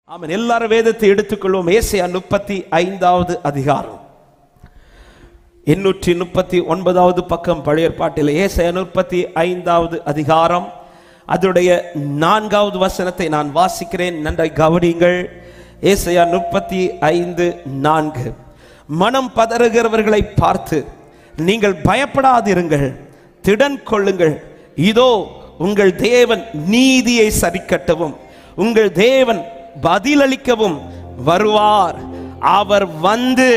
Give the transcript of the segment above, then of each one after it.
ஆமென். எல்லாரும் வேதத்தை எடுத்துக்கொள்வோம். ஏசாயா 35வது அதிகாரம் 839வது பக்கம் பழைய ஏற்பாட்டில் ஏசாயா 35வது அதிகாரம் அதனுடைய 4வது வசனத்தை நான் வாசிக்கிறேன். நன்றாய் கவனியுங்கள். ஏசாயா 35:4 மனம் பதறுகிறவர்களை பார்த்து நீங்கள் பயப்படாதிருங்கள், திடன் கொள்ளுங்கள், இதோ உங்கள் தேவன் நீதியை சரிக்கட்டவும் உங்கள் தேவன் பதிலளிக்கவும் வருவார், அவர் வந்து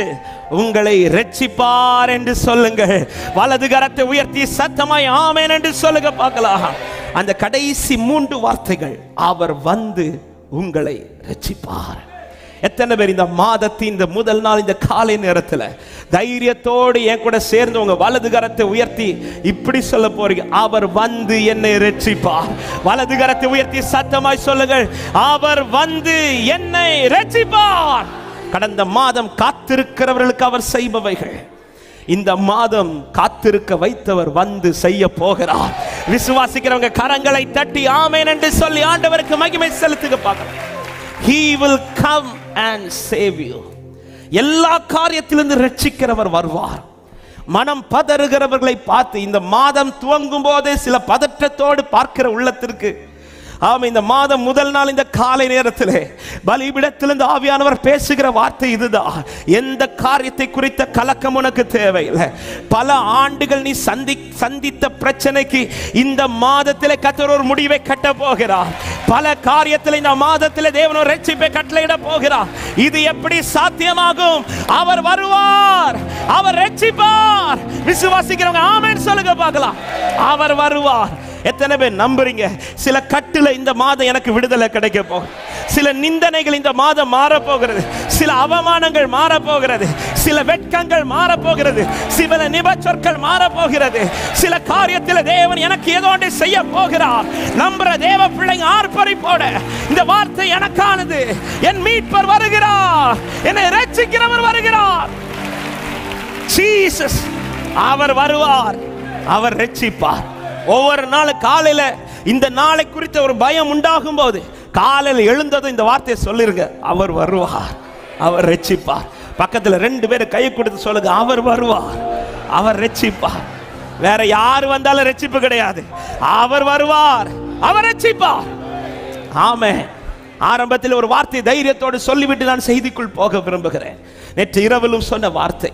உங்களை இரட்சிப்பார் என்று சொல்லுங்கள். வலது கரத்தை உயர்த்தி சத்தமாய் ஆமென் என்று சொல்லுங்க பார்க்கலாம். அந்த கடைசி 3 வார்த்தைகள், அவர் வந்து உங்களை இரட்சிப்பார். எத்தனை பேர் இந்த மாதத்தின் இந்த முதல் நாள் இந்த காலை நேரத்தில் தைரியத்தோடு என் கூட சேர்ந்து உங்க வலது கரத்தை உயர்த்தி இப்படி சொல்ல போறீங்க, அவர் வந்து என்னை இரட்சிப்பார். வலது கரத்தை உயர்த்தி சத்தமாய் சொல்லுங்கள், அவர் வந்து என்னை இரட்சிப்பார். கடந்த மாதம் காத்திருக்கிறவர்களுக்கு அவர் செய்பவைகள் இந்த மாதம் காத்திருக்க வைத்தவர் வந்து செய்ய போகிறார். விசுவாசிக்கிறவங்க கரங்களை தட்டி ஆமென் என்று சொல்லி ஆண்டவருக்கு மகிமை செலுத்துக பார்க்கலாம். He will come and save you. எல்லா காரியத்திலிருந்து ரட்சிக்கிறவர் வருவார். மனம் பதறுகிறவர்களை பார்த்து இந்த மாதம் துவங்கும் போதே சில பதற்றத்தோடு பார்க்கிற உள்ளத்திற்கு இந்த மாதம் முதல் நாள் இந்த காலை நேரத்தில் பலிபீடத்திலிருந்து ஆவியானவர் பேசுகிற வார்த்தை இதுதான். எந்த காரியத்தை குறித்த கலக்கம் உனக்கு தேவையில்லை. பல ஆண்டுகள் நீ சந்தித்த பிரச்சனைக்கு இந்த மாதத்திலே கர்த்தர் ஒரு முடிவை கட்ட போகிறார். பல காரியத்தில் இந்த மாதத்தில் தேவன் ஒரு ரட்சிப்பை கட்டளையிட போகிறார். இது எப்படி சாத்தியமாகும்? அவர் வருவார், அவர் ரட்சிப்பார். விசுவாசிக்கிறவங்க ஆமென் சொல்லுங்க பார்க்கலாம். அவர் வருவார். எத்தனை பேர் நம்புறீங்க? சில கட்டுல இந்த மாதம் எனக்கு விடுதலை கிடைக்க போகுது. சில நிந்தனைகள் இந்த மாதம் மாற போகிறது. சில அவமானங்கள் மாற போகிறது. சில வெட்கங்கள் மாற போகிறது. சில நிபச்சொற்கள் மாற போகிறது. சில காரியத்தில் தேவன் எனக்கு ஏதோ ஒன்றை செய்ய போகிறார். நம்புற தேவ பிள்ளைங்க ஆர்ப்பரிப்போட இந்த வார்த்தை எனக்கானது. என் மீட்பர் வருகிறார், என்னை இரட்சிக்கிறவர் வருகிறார். ஜீசஸ் அவர் வருவார், அவர் இரட்சிப்பார். ஒவ்வொரு நாள் காலையில இந்த நாளை குறித்த ஒரு பயம் உண்டாகும் போது காலையில் எழுந்ததும் இந்த வார்த்தையை சொல்லிருங்க, அவர் வருவார், அவர் ரட்சிப்பார். பக்கத்துல 2 பேர் கை கொடுத்து சொல்லுங்க, அவர் வருவார், அவர் ரட்சிப்பார். வேற யார் வந்தாலும் ரட்சிப்பு கிடையாது. அவர் வருவார், அவர் ரட்சிப்பார். ஆமென். ஆரம்பத்தில் ஒரு வார்த்தை தைரியத்தோடு சொல்லிவிட்டு நான் செய்திக்குள் போக விரும்புகிறேன். நேற்று இரவிலும் சொன்ன வார்த்தை,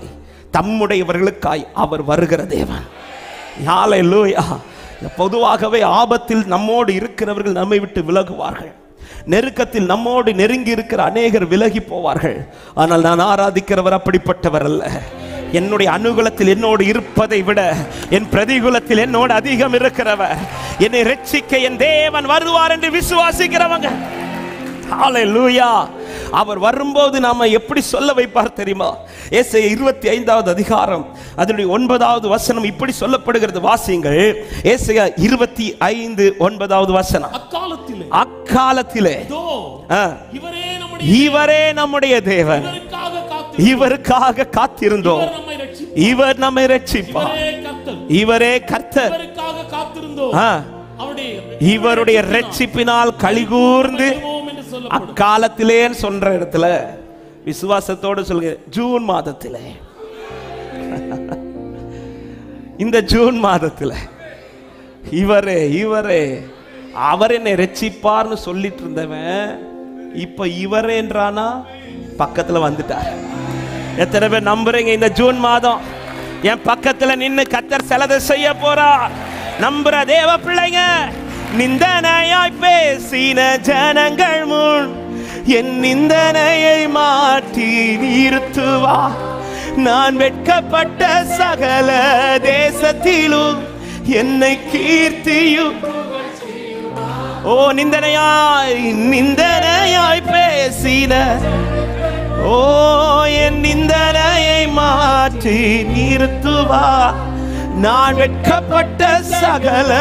தம்முடையவர்களுக்காய் அவர் வருகிற தேவன். ஹல்லேலூயா. பொதுவாகவே ஆபத்தில் நம்மோடு இருக்கிறவர்கள் நம்மை விட்டு விலகுவார்கள். நெருக்கத்தில் நம்மோடு நெருங்கி இருக்கிற அநேகர் விலகி போவார்கள். ஆனால் நான் ஆராதிக்கிறவர் அப்படிப்பட்டவர் அல்ல. என்னுடைய அனுகூலத்தில் என்னோடு இருப்பதை விட என் பிரதிகூலத்தில் என்னோடு அதிகம் இருக்கிறவர். என்னை இரட்சிக்க என் தேவன் வருவார் என்று விசுவாசிக்கிறவங்க, ஹல்லேலூயா. அவர் வரும்போது நாம எப்படி சொல்ல வைப்பார் தெரியுமா? ஏசாயா 25வது அதிகாரம் அதனுடைய 9வது வசனம் இப்படி சொல்லப்படுகிறது. வாசியுங்கள். ஏசாயா 25:9 வசனம். அக்காலத்திலே இவரே நம்முடைய தேவன், இவருக்காக காத்திருந்தோம், இவர் நம்மை இரட்சிப்பார், இவரே கர்த்தர், இவருடைய இரட்சிப்பினால் களிகூர்ந்து அக்காலத்திலே சொல்ற இடத்துல விசுவாசத்தோடு சொல்லுங்க, ஜூன் மாதத்திலே, இந்த ஜூன் மாதத்துல இவரே அவர் என்னை இரட்சிப்பார்னு சொல்லிட்டு இருந்தவன் இப்ப இவரேன்றானா பக்கத்துல வந்துட்டார். எத்தனை பேர் நம்புறீங்க? இந்த ஜூன் மாதம் என் பக்கத்துல நின்னு கர்த்தர் சிலதை செய்ய போறார். நம்புற தேவ பிள்ளைங்க, நிந்தனையாய் பேசின ஜனங்கள் முன் என் நிந்தனையை மாற்றி நிறுத்துவா. நான் வெட்கப்பட்ட சகல தேசத்திலும் என்னை கீர்த்தியும். ஓ நிந்தனையாய் பேசின, ஓ என் நிந்தனையை மாற்றி நிறுத்துவா. நான் வெட்கப்பட்ட சகல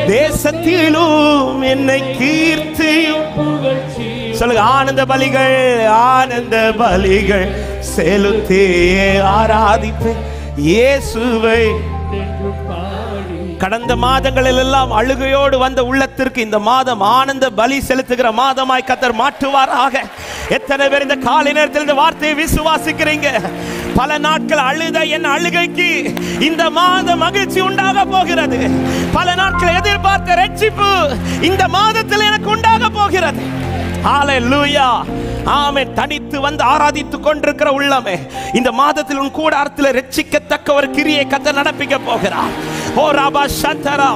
தேசத்திலும் என்னை கீர்த்தியும். சொல்லுங்க, ஆனந்த பலிகள் செலுத்தி ஆராதிப்பேன் இயேசுவை. கடந்த மாதங்களில் எல்லாம் அழுகையோடு வந்த உள்ளத்திற்கு இந்த மாதம் ஆனந்த பலி செலுத்துகிற மாதமாய் கர்த்தர் மாற்றுவாராக. எத்தனை பேர் இந்த காலை நேரத்தில் இந்த வார்த்தையை விசுவாசிக்கிறீங்க? பல நாட்கள் அழுத என் அழுகைக்கு இந்த மாதம் மகிழ்ச்சி உண்டாக போகிறது. பல நாட்கள் எதிர்பார்த்த ரட்சிப்பு இந்த மாதத்தில் எனக்கு உண்டாக போகிறது. ஹல்லேலூயா, ஆமென். தனித்து வந்து ஆராதித்துக் கொண்டிருக்கிற உள்ளமே, இந்த மாதத்தில் உன் கூடாரத்தில் ரட்சிக்கத்தக்க ஒரு கிரியை கர்த்தர் நடப்பிக்க போகிறார். ஓ ராபா சந்தரா,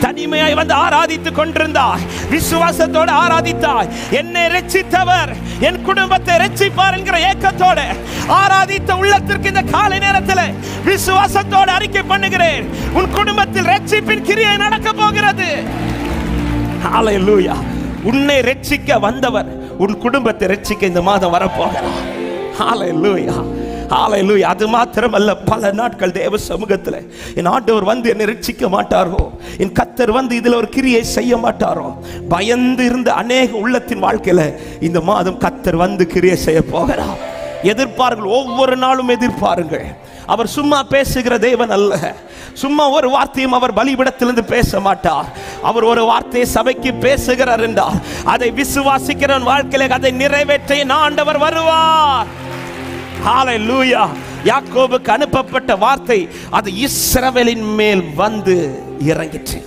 தனிமையாய் வந்து ஆராதித்துக் கொண்டிருந்தாய், விசுவாசத்தோடு ஆராதித்தாய். என்னை ரட்சித்தவர் என் குடும்பத்தை ரட்சிப்பார் என்கிற ஏக்கத்தோடு ஆராதித்த உள்ளத்திற்கு இந்த காலை நேரத்தில் விசுவாசத்தோடு அறிக்கை பண்ணுகிறேன், உன் குடும்பத்தில் ரட்சிப்பின் கிரியை நடக்க போகிறது. ஹல்லேலூயா. உன்னை ரட்சிக்க வந்தவர் உன் குடும்பத்தை ரட்சிக்க இந்த மாதம் வரப்போகிறார். ஹல்லேலூயா, ஹல்லேலூயா. அது மாத்திரமல்ல, பல நாட்கள் தேவ சமூகத்தில் என் ஆண்டவர் வந்து என்னை ரட்சிக்க மாட்டாரோ, என் கர்த்தர் வந்து இதில் ஒரு கிரியை செய்ய மாட்டாரோ பயந்து இருந்த அநேக உள்ளத்தின் வாழ்க்கையில இந்த மாதம் கர்த்தர் வந்து கிரியை செய்ய போகிறார். எதிர்ப்பார்கள், ஒவ்வொரு நாளும் எதிர்ப்பாருங்கள். அவர் சும்மா பேசுகிற தேவன் அல்ல. சும்மா ஒரு வார்த்தையும் அவர் பலிபீடத்திலிருந்து பேச மாட்டார். அவர் ஒரு வார்த்தையை சபைக்கு பேசுகிறார் என்றால் அதை விசுவாசிக்கிறவன் வாழ்க்கையில அதை நிறைவேற்ற ஆண்டவர் வருவார். ஹல்லேலூயா. யாக்கோபுக்கு அனுப்பப்பட்ட வார்த்தை அது இஸ்ரவேலின் மேல் வந்து இறங்கிற்று.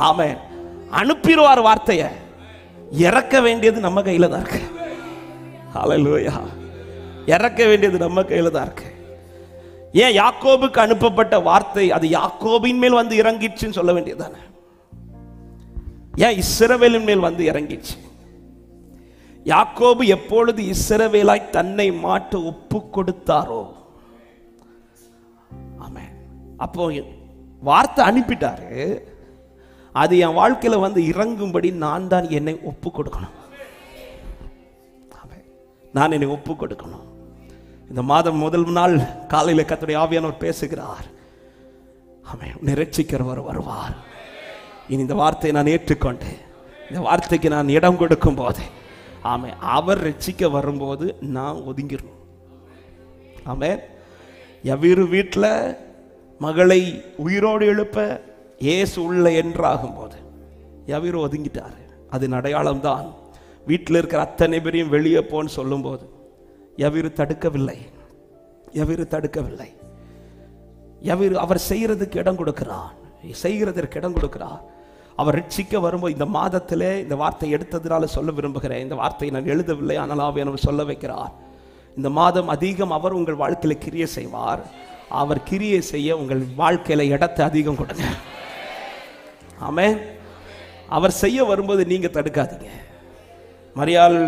ஆமென். அனுப்பிடுவார் வார்த்தையை, இறக்க வேண்டியது நம்ம கையில தான் இருக்கு. ஹல்லேலூயா. இறக்க வேண்டியது நம்ம கையில தான் இருக்கு. ஏன் யாக்கோபுக்கு அனுப்பப்பட்ட வார்த்தை அது யாக்கோபின் மேல் வந்து இறங்கிடுச்சுன்னு சொல்ல வேண்டியதானே? ஏன் இஸ்ரவேலின் மேல் வந்து இறங்கிடுச்சு? யாக்கோபு எப்பொழுது இஸ்ரவேலாய் தன்னை மாற்ற ஒப்பு கொடுத்தாரோ, ஆமென், அப்போ வார்த்தை அனுப்பிட்டாரு. அது என் வாழ்க்கையில வந்து இறங்கும்படி நான் தான் என்னை ஒப்பு கொடுக்கணும். நான் என்னை ஒப்பு கொடுக்கணும். இந்த மாதம் முதல் நாள் காலையில் கர்த்தருடைய ஆவியானவர் பேசுகிறார். ஆமென். உன்னை ரட்சிக்கிறவர் வருவார். இனி இந்த வார்த்தையை நான் ஏற்றுக்கொண்டு இந்த வார்த்தைக்கு நான் இடம் கொடுக்கும் போது, ஆமென், அவர் ரட்சிக்க வரும்போது நான் ஒதுங்கிடணும். ஆமென். எவ்விரு வீட்டில் மகளை உயிரோடு எழுப்ப இயேசு உள்ள என்றாகும் போது எவ்விரு ஒதுங்கிட்டார். அதன் அடையாளம் தான் வீட்டில் இருக்கிற அத்தனை பேரையும் வெளியே போன்னு சொல்லும்போது எவ்விரு தடுக்கவில்லை. எவ்விரு தடுக்கவில்லை. எவ்விரு அவர் செய்கிறதுக்கு இடம் கொடுக்கிறார். செய்கிறதற்கு இடம் கொடுக்கிறார். அவர் ரட்சிக்க வரும்போது இந்த மாதத்திலே இந்த வார்த்தை எடுத்ததுனால சொல்ல விரும்புகிறேன். இந்த வார்த்தையை நான் எழுதவில்லை, ஆனால் ஆவியானவர் சொல்ல வைக்கிறார். இந்த மாதம் அதிகம் அவர் உங்கள் வாழ்க்கையில் கிரியை செய்வார். அவர் கிரியை செய்ய உங்கள் வாழ்க்கையில இடத்தை அதிகம் கொடுங்க. ஆமென். அவர் செய்ய வரும்போது நீங்க தடுக்காதீங்க. மரியாள்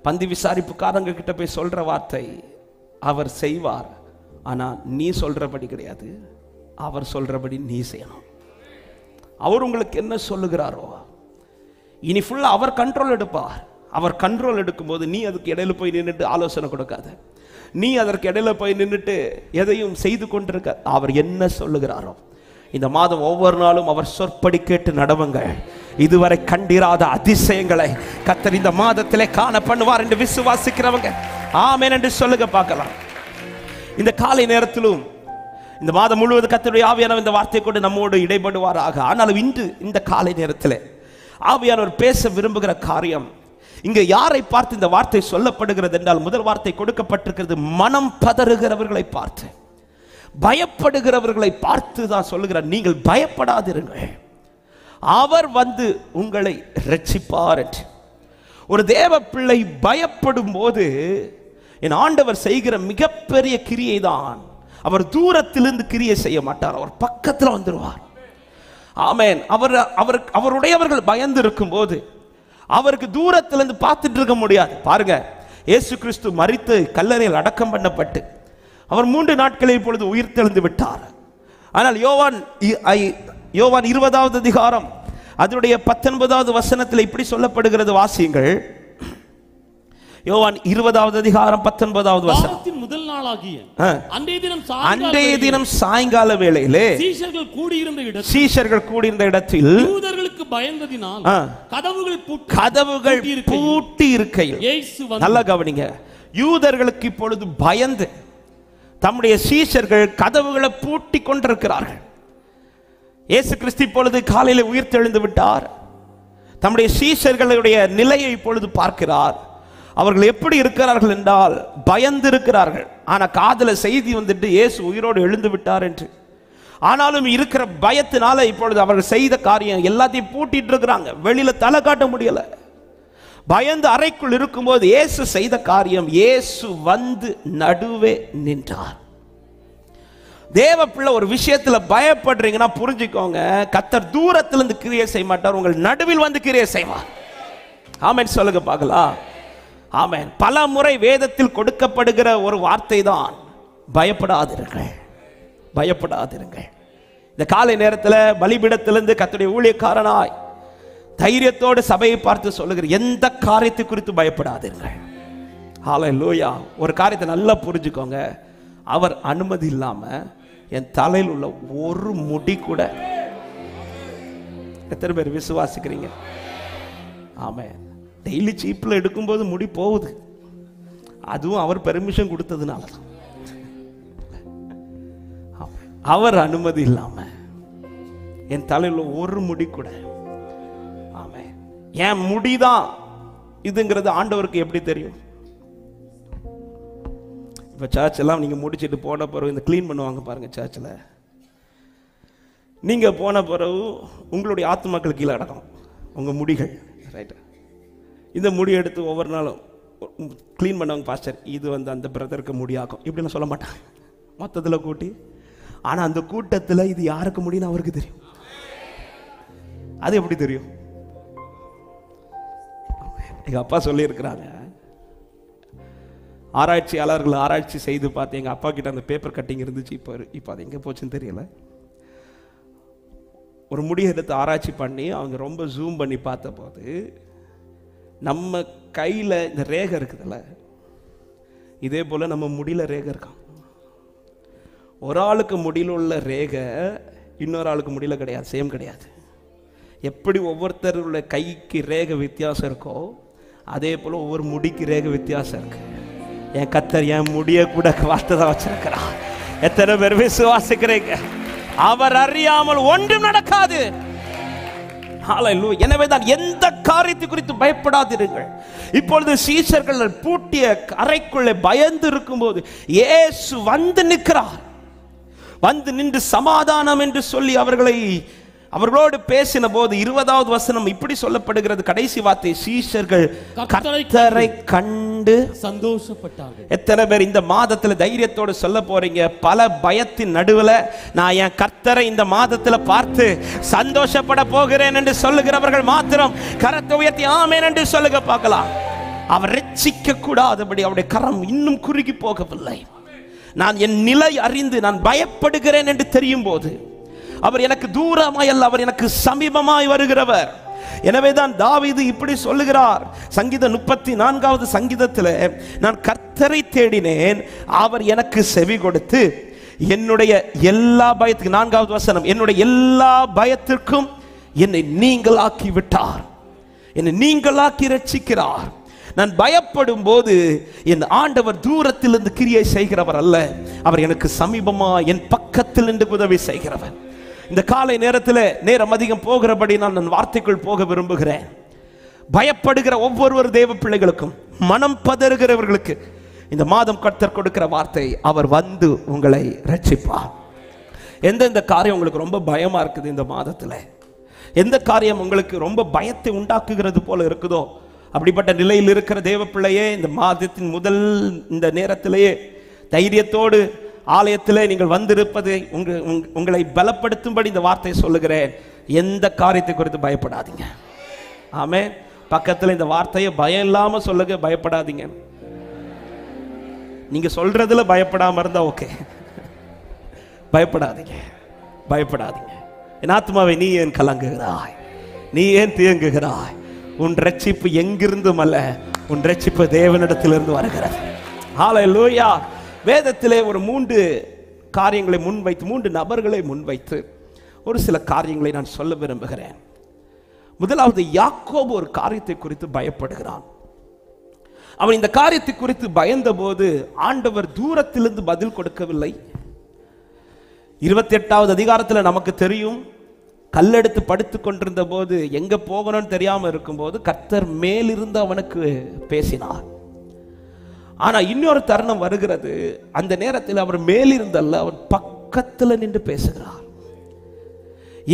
பந்தி விசாரிப்புக்காரங்க கிட்ட போய் சொல்ற வார்த்தை, அவர் செய்வார், ஆனா நீ சொல்றபடி கிடையாது, அவர் சொல்றபடி நீ செய்யணும். அவர் உங்களுக்கு என்ன சொல்லுகிறாரோ இனி ஃபுல்லா அவர் கண்ட்ரோல் எடுப்பார். அவர் கண்ட்ரோல் எடுக்கும்போது நீ அதுக்கு இடையில போய் நின்றுட்டு ஆலோசனை கொடுக்காத. நீ அதற்கு இடையில போய் நின்றுட்டு எதையும் செய்து கொண்டிருக்க. அவர் என்ன சொல்லுகிறாரோ இந்த மாதம் ஒவ்வொரு நாளும் அவர் சொற்படி கேட்டு நடவுங்கள். இதுவரை கண்டிராத அதிசயங்களை கர்த்தர் இந்த மாதத்திலே காண பண்ணுவார் என்று விசுவாசிக்கிறவங்க ஆமென் என்று சொல்லுங்க பார்க்கலாம். இந்த காலை நேரத்திலும் இந்த மாதம் முழுவதும் கர்த்தருடைய ஆவியானவர் இந்த வார்த்தை கொண்டு நம்மோடு இடைபடுவாராக. ஆனாலும் இன்று இந்த காலை நேரத்தில் ஆவியானவர் பேச விரும்புகிற காரியம், இங்க யாரை பார்த்து இந்த வார்த்தை சொல்லப்படுகிறது என்றால், முதல் வார்த்தை கொடுக்கப்பட்டிருக்கிறது மனம் பதறுகிறவர்களை பார்த்து, பயப்படுகிறவர்களை பார்த்து தான் சொல்லுகிறார், நீங்கள் பயப்படாதிருங்கள், அவர் வந்து உங்களை ரட்சிப்பார் என்று. ஒரு தேவ பிள்ளை பயப்படும் போது என் ஆண்டவர் செய்கிற மிகப்பெரிய கிரியை தான், அவர் தூரத்திலிருந்து கிரியை செய்ய மாட்டார், அவர் பக்கத்தில் வந்துடுவார். ஆமென். அவருடையவர்கள் பயந்து இருக்கும் போது அவருக்கு தூரத்திலிருந்து பார்த்துட்டு இருக்க முடியாது. பாருங்க, இயேசு கிறிஸ்து மரித்து கல்லறையில் அடக்கம் பண்ணப்பட்டு அவர் 3 நாட்களில் இப்பொழுது உயிர் தெழுந்து விட்டார். ஆனால் யோவான் 20வது அதிகாரம் அதனுடைய 19வது வசனத்தில் இப்படி சொல்லப்படுகிறது, வாசியுங்கள். யோவான் 20வது அதிகாரம் 19வது வசனம். முதல் நாளாகிய அன்றைய தினம் சாயங்கால வேளையிலே சீஷர்கள் கூடியிருந்த இடத்தில் யூதர்களுக்கு பயந்ததினால் கதவுகள் பூட்டி இருக்கையில், நல்ல கவனிங்க, யூதர்களுக்கு இப்பொழுது பயந்து தம்முடைய சீஷர்கள் கதவுகளை பூட்டி கொண்டிருக்கிறார்கள். இயேசு கிறிஸ்து இப்பொழுது காலையில் உயிர்த்தெழுந்து விட்டார். தம்முடைய சீஷர்களுடைய நிலையை இப்பொழுது பார்க்கிறார். அவர்கள் எப்படி இருக்கிறார்கள் என்றால் பயந்து இருக்கிறார்கள். ஆனா காதுல செய்தி வந்துட்டு இயேசு உயிரோடு எழுந்து விட்டார் என்று. ஆனாலும் இருக்கிற பயத்தினால இப்பொழுது அவர்கள் செய்த காரியம் எல்லாத்தையும் பூட்டிட்டு இருக்கிறாங்க. வெளியில தலை காட்ட முடியல. பயந்து அறைக்குள் இருக்கும்போது இயேசு செய்த காரியம், இயேசு வந்து நடுவே நின்றார். தேவ பிள்ளை ஒரு விஷயத்துல பயப்படுறீங்கன்னா புரிஞ்சுக்கோங்க, கர்த்தர் தூரத்திலிருந்து கிரியை செய்ய மாட்டார், உங்கள் நடுவில் வந்து கிரியை செய்வார். ஆமென் சொல்லுங்க பார்க்கலாம். ஆமென். பல முறை வேதத்தில் கொடுக்கப்படுகிற ஒரு வார்த்தை தான், பயப்படாதிருங்கள், பயப்படாதிருங்கள். இந்த காலை நேரத்தில் பலிபீடத்திலிருந்து கர்த்தருடைய ஊழியக்காரனாய் தைரியத்தோடு சபையை பார்த்து சொல்லுகிற எந்த காரியத்தை குறித்து பயப்படாதீர்கள். ஹல்லேலூயா. ஒரு காரியத்தை நல்லா புரிஞ்சுக்கோங்க, அவர் அனுமதி இல்லாம என் தலையில் உள்ள ஒரு முடி கூட, எத்தனை பேர் விசுவாசிக்கிறீங்க? ஆமென். டெய்லி சீப்பில் எடுக்கும்போது முடி போகுது, அதுவும் அவர் பெர்மிஷன் கொடுத்ததுனால தான். அவர் அனுமதி இல்லாம என் தலையில் ஒரு முடி கூட, ஆமென், என் முடிதான் இதுங்கிறது ஆண்டவருக்கு எப்படி தெரியும்? இப்போ சர்ச் எல்லாம் நீங்கள் முடிச்சுட்டு போன பிறகு இந்த க்ளீன் பண்ணுவாங்க பாருங்கள் சர்ச்சில். நீங்கள் போன பிறகு உங்களுடைய ஆத்துமாக்கள் கீழே அடக்கம் உங்கள் முடிகள், ரைட்டு. இந்த முடி எடுத்து ஒவ்வொரு நாளும் க்ளீன் பண்ணுவாங்க. பாஸ்டர், இது வந்து அந்த பிரதருக்கு முடியாகும் இப்படின்னு சொல்ல மாட்டாங்க, மொத்தத்தில் கூட்டி. ஆனால் அந்த கூட்டத்தில் இது யாருக்கு முடியும்னு அவருக்கு தெரியும். அது எப்படி தெரியும்? எங்கள் அப்பா சொல்லியிருக்கிறாங்க, ஆராய்ச்சியாளர்கள் ஆராய்ச்சி செய்து பார்த்து எங்கள் அப்பா கிட்ட அந்த பேப்பர் கட்டிங் இருந்துச்சு. இப்போ அது எங்கே போச்சுன்னு தெரியல. ஒரு முடியை எடுத்து ஆராய்ச்சி பண்ணி அவங்க ரொம்ப ஜூம் பண்ணி பார்த்த போது நம்ம கையில் இந்த ரேகை இருக்குதுல்ல, இதே போல் நம்ம முடியல ரேகை இருக்கான். ஒரு ஆளுக்கு முடியல உள்ள ரேகை இன்னொரு ஆளுக்கு முடியல கிடையாது, சேம் கிடையாது. எப்படி ஒவ்வொருத்தருடைய கைக்கு ரேகை வித்தியாசம் இருக்கோ அதே போல் ஒவ்வொரு முடிக்கு ரேகை வித்தியாசம் இருக்கு. என் கர்த்தர் என் முடிய கூட வார்த்தை வச்சிருக்கிறார். எத்தனை பேர் விசுவாசிக்கிறீங்க? அவர் அறியாமல் ஒன்றும் நடக்காது. எனவே தான் எந்த காரியத்தை குறித்து பயப்படாதீர்கள். இப்பொழுது சீஷர்கள் பூட்டிய அறைக்குள்ளே பயந்து இருக்கும்போது இயேசு வந்து நிற்கிறார். வந்து நின்று சமாதானம் என்று சொல்லி அவர்களோடு பேசின போது 20வது வசனம் இப்படி சொல்லப்படுகிறது, கடைசி வார்த்தை, சீஷர்கள் கர்த்தரை கண்டு சந்தோஷப்பட்டார்கள். எத்தனை பேர் இந்த மாதத்துல தைரியத்தோடு சொல்ல போறீங்க? பல பயத்தின் நடுவில் நான் என் கர்த்தரை இந்த மாதத்துல பார்த்து சந்தோஷப்பட போகிறேன் என்று சொல்லுகிறவர்கள் மாத்திரம் கரத்தை உயர்த்தி ஆமென் என்று சொல்லுங்க பார்க்கலாம். அவர் ரட்சிக்க கூடாதபடி அவருடைய கரம் இன்னும் குறுகி போகவில்லை. நான் என் நிலை அறிந்து நான் பயப்படுகிறேன் என்று தெரியும் போது அவர் எனக்கு தூரமாய் அல்ல, அவர் எனக்கு சமீபமாய் வருகிறவர். எனவேதான் தாவீது இப்படி சொல்லுகிறார், சங்கீதம் 34வது சங்கீதத்தில், நான் கர்த்தரை தேடினேன், அவர் எனக்கு செவி கொடுத்து என்னுடைய எல்லா பயத்துக்கும், 4வது வசனம், என்னுடைய எல்லா பயத்திற்கும் என்னை நீங்களாக்கி விட்டார், என்னை நீங்களாக்கி ரட்சிக்கிறார். நான் பயப்படும் போது என் ஆண்டவர் தூரத்திலிருந்து கிரியை செய்கிறவர் அல்ல, அவர் எனக்கு சமீபமா என் பக்கத்தில் நின்று உதவி செய்கிறவர். இந்த காலை நேரத்தில் நேரம் அதிகம் போகிறபடி நான் வார்த்தைக்குள் போக விரும்புகிறேன். பயப்படுகிற ஒவ்வொரு தேவ பிள்ளைகளுக்கும், மனம் பதறுகிறவர்களுக்கு இந்த மாதம் கர்த்தர் கொடுக்கிற வார்த்தை, அவர் வந்து உங்களை ரட்சிப்பார். எந்தெந்த காரியம் உங்களுக்கு ரொம்ப பயமா இருக்குது இந்த மாதத்தில், எந்த காரியம் உங்களுக்கு ரொம்ப பயத்தை உண்டாக்குகிறது போல இருக்குதோ, அப்படிப்பட்ட நிலையில் இருக்கிற தேவ பிள்ளையே, இந்த மாதத்தின் முதல் இந்த நேரத்திலேயே தைரியத்தோடு ஆலயத்தில் நீங்கள் வந்திருப்பது உங்களை பலப்படுத்தும்படி இந்த வார்த்தையை சொல்லுகிறேன். எந்த காரியத்தை குறித்து பயப்படாதீங்க. ஆமென். பக்கத்தில் இந்த வார்த்தையை பயம் இல்லாமல் சொல்லுங்க, பயப்படாதீங்க. நீங்க சொல்றதுல பயப்படாம இருந்தா ஓகே. பயப்படாதீங்க, பயப்படாதீங்க. என் ஆத்மாவை நீ ஏன் கலங்குகிறாய்? நீ ஏன் தியங்குகிறாய்? உன் ரட்சிப்பு எங்கிருந்தும் அல்ல, உன் ரட்சிப்பு தேவனிடத்திலிருந்து வருகிறது. ஹல்லேலூயா. வேதத்திலே ஒரு 3 காரியங்களை முன்வைத்து, 3 நபர்களை முன்வைத்து ஒரு சில காரியங்களை நான் சொல்ல விரும்புகிறேன். முதலாவது, யாக்கோபு ஒரு காரியத்தை குறித்து பயப்படுகிறான். அவன் இந்த காரியத்தை குறித்து பயந்த போது ஆண்டவர் தூரத்திலிருந்து பதில் கொடுக்கவில்லை. 28வது அதிகாரத்தில் நமக்கு தெரியும், கல்லெடுத்து படுத்து கொண்டிருந்த போது எங்க போகணும்னு தெரியாம இருக்கும்போது கர்த்தர் மேலிருந்து அவனுக்கு பேசினார். ஆனா இன்னொரு தருணம் வருகிறது, அந்த நேரத்தில் அவர் மேலிருந்தல்ல, அவர் பக்கத்துல நின்று பேசுகிறார்.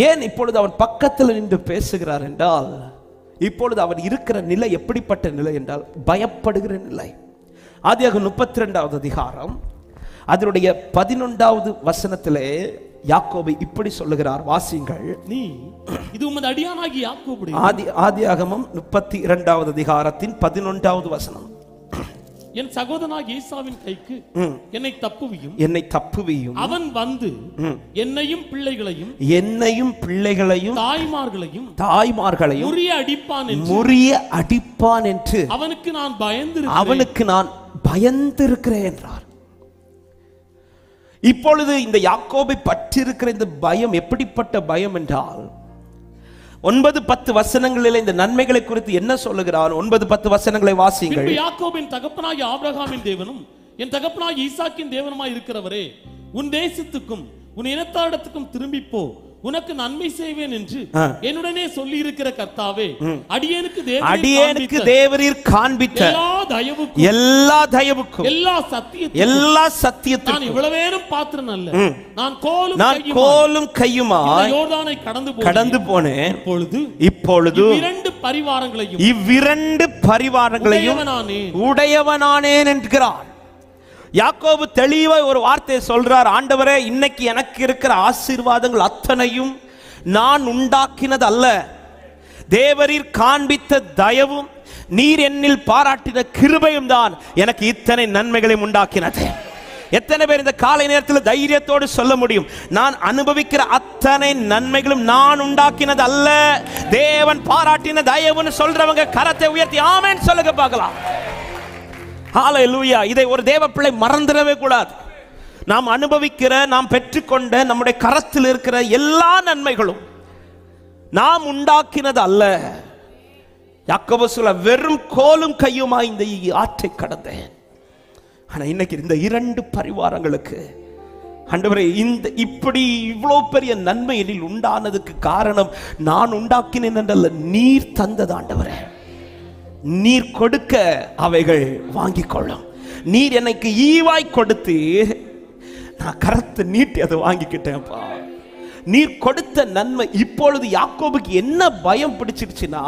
ஏன் இப்பொழுது அவன் பக்கத்துல நின்று பேசுகிறார் என்றால், இப்பொழுது அவர் இருக்கிற நிலை எப்படிப்பட்ட நிலை என்றால் பயப்படுகிற நிலை. ஆதியாகமம் 32வது அதிகாரம் அதனுடைய 11வது வசனத்திலே யாக்கோபு இப்படி சொல்லுகிறார், வாசிங்கள். நீ இது உமது அடியானாகிய யாக்கோபுடைய ஆதியாகமம் 32வது அதிகாரத்தின் 11வது வசனம். என் சகோதரனாகிய ஈசாவின் கைக்கு என்னை தப்புவியும் அவன் வந்து என்னையும் பிள்ளைகளையும் தாய்மார்களையும் முறிய அடிப்பான் என்று அவனுக்கு நான் பயந்திருக்கிறேன் என்றார். இப்பொழுது இந்த யாக்கோபை பற்றி இருக்கிற இந்த பயம் எப்படிப்பட்ட பயம் என்றால், 9-10 வசனங்களில் இந்த நன்மைகளை குறித்து என்ன சொல்லுகிறார்? 9-10 வசனங்களை வாசிங்கள். யாக்கோபின் தகப்பனாகிய ஆபிரகாமின் தேவனும் என் தகப்பனாகிய ஈசாக்கின் தேவனுமாய் இருக்கிறவரே, உன் தேசத்துக்கும் உன் இனத்தாரிடத்துக்கும் திரும்பி போ, உனக்கு நன்மை செய்வேன் என்று என்னுடனே சொல்லி இருக்கிற கர்த்தாவே, அடியேனுக்கு தேவரீர் காண்பித்த எல்லா தயவுக்கும் எல்லா சத்தியத்துக்கும் நான் இவ்வளவேனும் பாத்திரன் அல்ல, நான் கோலும் கையுமாய் யோர்தானை கடந்து போனேன். இப்பொழுது இவ்விரண்டு பரிவாரங்களையும் உடையவனானேன் என்கிறார். யாக்கோபு தெளிவாய் ஒரு வார்த்தையை சொல்றார், ஆண்டவரே, இன்னைக்கு எனக்கு இருக்கிற ஆசீர்வாதங்கள் அத்தனையும் நான் உண்டாக்கினது அல்ல, தேவரீர் காண்பித்த தயவும் நீர் என்னில் பாராட்டின கிருபையும் தான் எனக்கு இத்தனை நன்மைகளையும் உண்டாக்கினது. எத்தனை பேர் இந்த காலை நேரத்தில் தைரியத்தோடு சொல்ல முடியும், நான் அனுபவிக்கிற அத்தனை நன்மைகளும் நான் உண்டாக்கினது அல்ல, தேவன் பாராட்டின தயவுன்னு சொல்றவங்க கரத்தை உயர்த்தி ஆமென் சொல்லுங்க பார்க்கலாம். ஹல்லேலூயா. இதை ஒரு தேவ பிள்ளை மறந்துடவே கூடாது. நாம் அனுபவிக்கிற, நாம் பெற்றுக்கொண்ட, நம்முடைய கரத்தில் இருக்கிற எல்லா நன்மைகளும் நாம் உண்டாக்கினது அல்ல. யாக்கோபு சொல்ல, வெறும் கோலும் கையுமா இந்த ஆற்றை கடந்தேன். ஆனா இன்னைக்கு இந்த இரண்டு பரிவாரங்களுக்கு ஆண்டவரே, இந்த இப்படி இவ்வளவு பெரிய நன்மை என்னில் உண்டானதுக்கு காரணம் நான் உண்டாக்கினேன் என்றல்ல, நீர் தந்தது ஆண்டவரே. நீர் கொடுக்க அவைகள் வாங்கிக் கொள்ளும். நீர் எனக்கு ஈவாய் கொடுத்து நான் கரத்தை நீட்டி அதை வாங்கிக்கிட்டேன்ப்பா. நீர் கொடுத்த நன்மை. இப்பொழுது யாக்கோபுக்கு என்ன பயம் பிடிச்சிருச்சுன்னா,